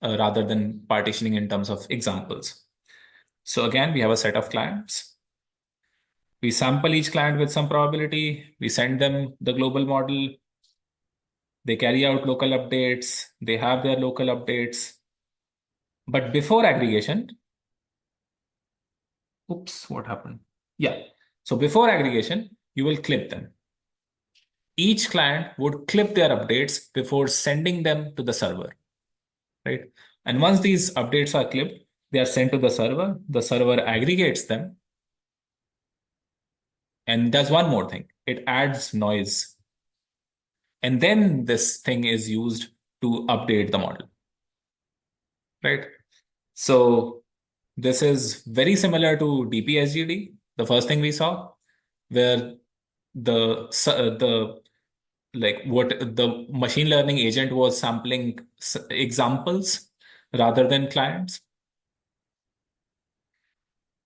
rather than partitioning in terms of examples. So again, we have a set of clients. We sample each client with some probability. We send them the global model. They carry out local updates. They have their local updates. But before aggregation, oops, what happened? Yeah. So before aggregation, you will clip them. Each client would clip their updates before sending them to the server, right? And once these updates are clipped, they are sent to the server. The server aggregates them and does one more thing. It adds noise. And then this thing is used to update the model, right? So this is very similar to DPSGD, the first thing we saw, where the like what the machine learning agent was sampling examples rather than clients.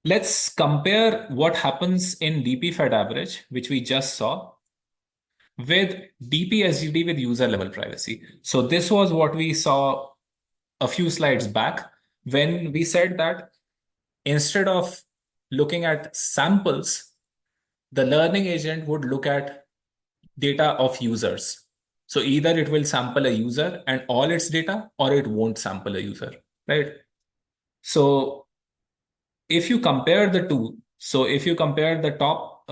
Let's compare what happens in DP Fed average, which we just saw, with DPSGD with user level privacy. So this was what we saw a few slides back when we said that instead of looking at samples, the learning agent would look at data of users. So either it will sample a user and all its data, or it won't sample a user, right? So if you compare the two, so if you compare the top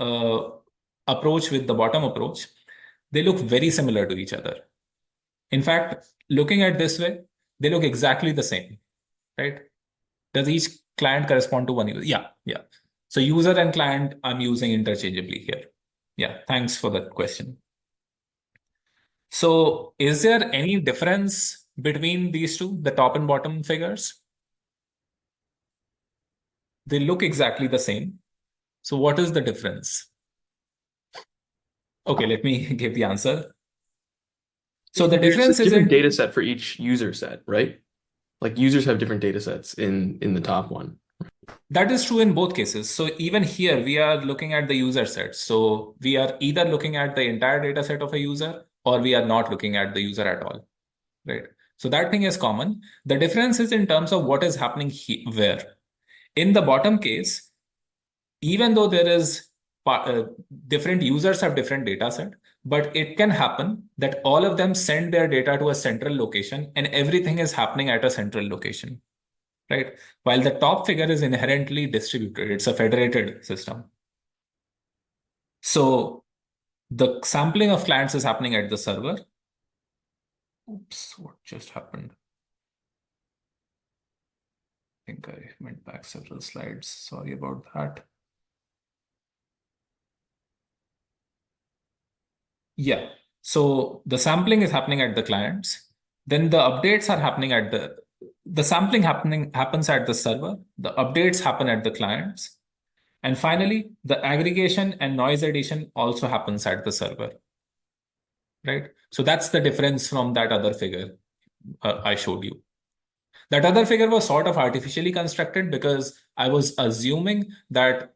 approach with the bottom approach, they look very similar to each other. In fact, looking at this way, they look exactly the same, right? Does each client correspond to one user? Yeah, yeah. So user and client I'm using interchangeably here. Yeah, thanks for that question. So is there any difference between these two, the top and bottom figures? They look exactly the same. So what is the difference? Okay, let me give the answer. So the There's a difference is different in data set for each user set, right? Like users have different data sets in the top one. that is true in both cases. So even here we are looking at the user set. So we are either looking at the entire data set of a user or we are not looking at the user at all, right? So that thing is common. The difference is in terms of what is happening where. In the bottom case, even though there is different users have different data set, but it can happen that all of them send their data to a central location and everything is happening at a central location, right? While the top figure is inherently distributed, it's a federated system. So the sampling of clients is happening at the server. Oops, what just happened? I think I went back several slides. Sorry about that. Yeah. So the sampling is happening at the clients. Then the updates are happening at the sampling happens at the server. The updates happen at the clients. And finally, the aggregation and noise addition also happens at the server, right? So that's the difference from that other figure. I showed you. That other figure was sort of artificially constructed because I was assuming that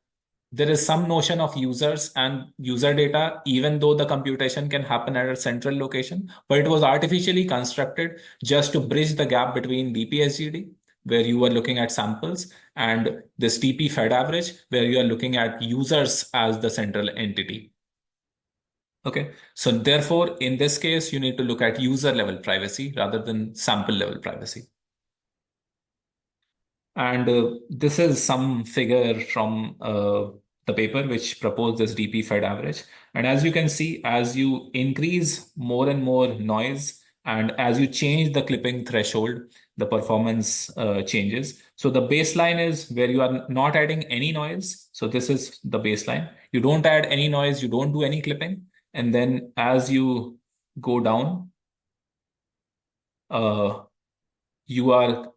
there is some notion of users and user data, even though the computation can happen at a central location. But it was artificially constructed just to bridge the gap between DPSGD, where you were looking at samples, and this TP Fed average, where you are looking at users as the central entity. Okay, so therefore, in this case, you need to look at user level privacy rather than sample level privacy. And this is some figure from the paper which proposed this DP Fed average. And as you can see, as you increase more and more noise, and as you change the clipping threshold, the performance changes. So the baseline is where you are not adding any noise. So this is the baseline. You don't add any noise, you don't do any clipping. And then as you go down, uh, you are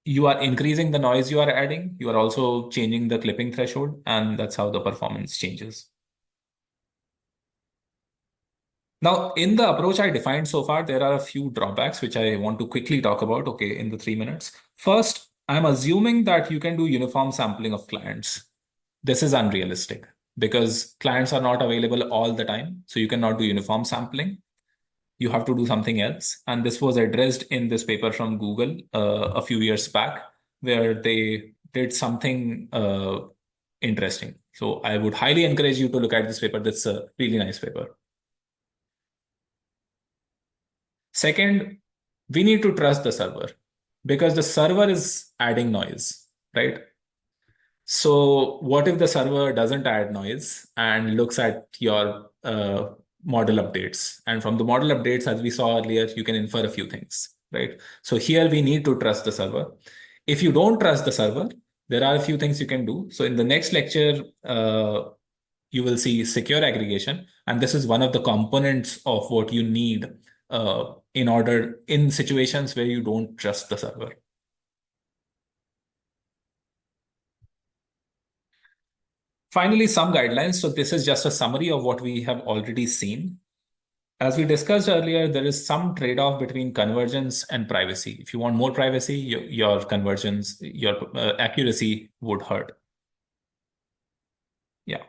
increasing the noise you are adding. You are also changing the clipping threshold, and that's how the performance changes. Now, in the approach I defined so far, there are a few drawbacks which I want to quickly talk about, okay, in the 3 minutes. First, I'm assuming that you can do uniform sampling of clients. This is unrealistic because clients are not available all the time. So you cannot do uniform sampling. You have to do something else. And this was addressed in this paper from Google a few years back, where they did something interesting. So I would highly encourage you to look at this paper. That's a really nice paper. Second, we need to trust the server because the server is adding noise, right? So what if the server doesn't add noise and looks at your model updates? And from the model updates, as we saw earlier, you can infer a few things, right? So here we need to trust the server. If you don't trust the server, there are a few things you can do. So in the next lecture, you will see secure aggregation. And this is one of the components of what you need in situations where you don't trust the server. Finally, some guidelines. So this is just a summary of what we have already seen. As we discussed earlier, there is some trade-off between convergence and privacy. If you want more privacy, your convergence, your accuracy would hurt. Yeah.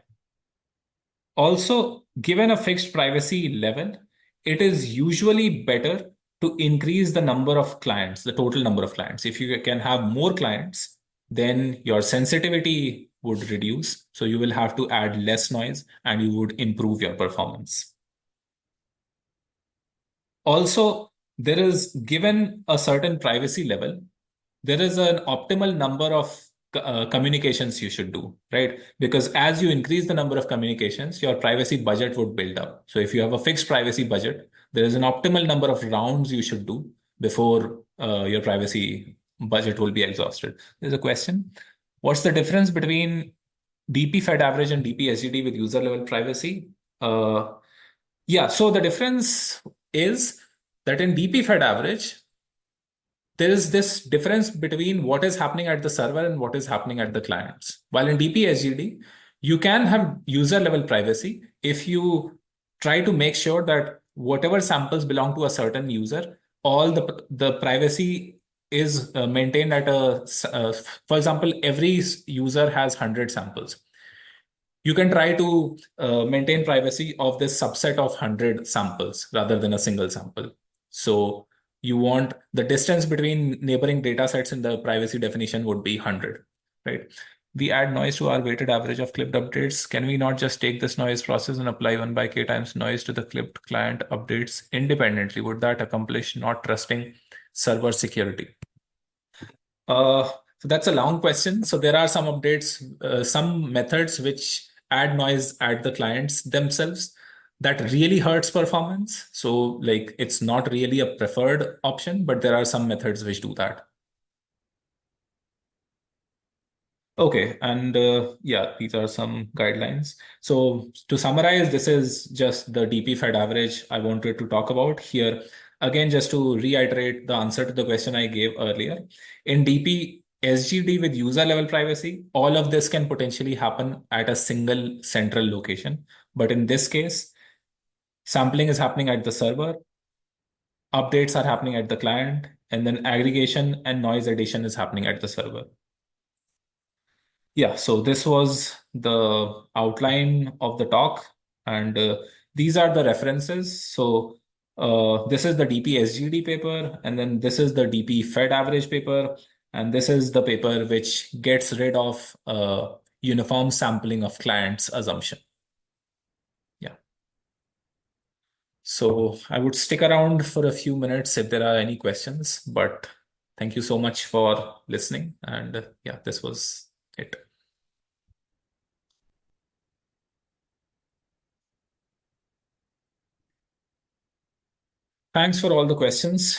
Also, given a fixed privacy level, it is usually better to increase the number of clients, the total number of clients. If you can have more clients, then your sensitivity would reduce. So you will have to add less noise and you would improve your performance. Also, there is, given a certain privacy level, there is an optimal number of communications you should do, right? Because as you increase the number of communications, your privacy budget would build up. So if you have a fixed privacy budget, there is an optimal number of rounds you should do before your privacy budget will be exhausted. There's a question. What's the difference between DP Fed average and DP SGD with user level privacy? Yeah, so the difference is that in DP Fed average, there is this difference between what is happening at the server and what is happening at the clients. While in DP-SGD, you can have user level privacy if you try to make sure that whatever samples belong to a certain user, all the privacy is maintained at for example, every user has 100 samples. You can try to maintain privacy of this subset of 100 samples rather than a single sample. So you want the distance between neighboring data sets in the privacy definition would be 100, right? We add noise to our weighted average of clipped updates. Can we not just take this noise process and apply 1 by k times noise to the clipped client updates independently? Would that accomplish not trusting server security? So that's a long question. So there are some updates, some methods which add noise at the clients themselves that really hurts performance. So like it's not really a preferred option, but there are some methods which do that. Okay, and yeah, these are some guidelines. So to summarize, this is just the DP Fed average I wanted to talk about here. Again, just to reiterate the answer to the question I gave earlier. In DP SGD with user level privacy, all of this can potentially happen at a single central location. But in this case, sampling is happening at the server. updates are happening at the client, and then aggregation and noise addition is happening at the server. Yeah, so this was the outline of the talk, and these are the references. So this is the DP SGD paper, and then this is the DP Fed average paper, and this is the paper which gets rid of uniform sampling of clients assumption. Yeah. So I would stick around for a few minutes if there are any questions, but thank you so much for listening. And yeah, this was it. Thanks for all the questions.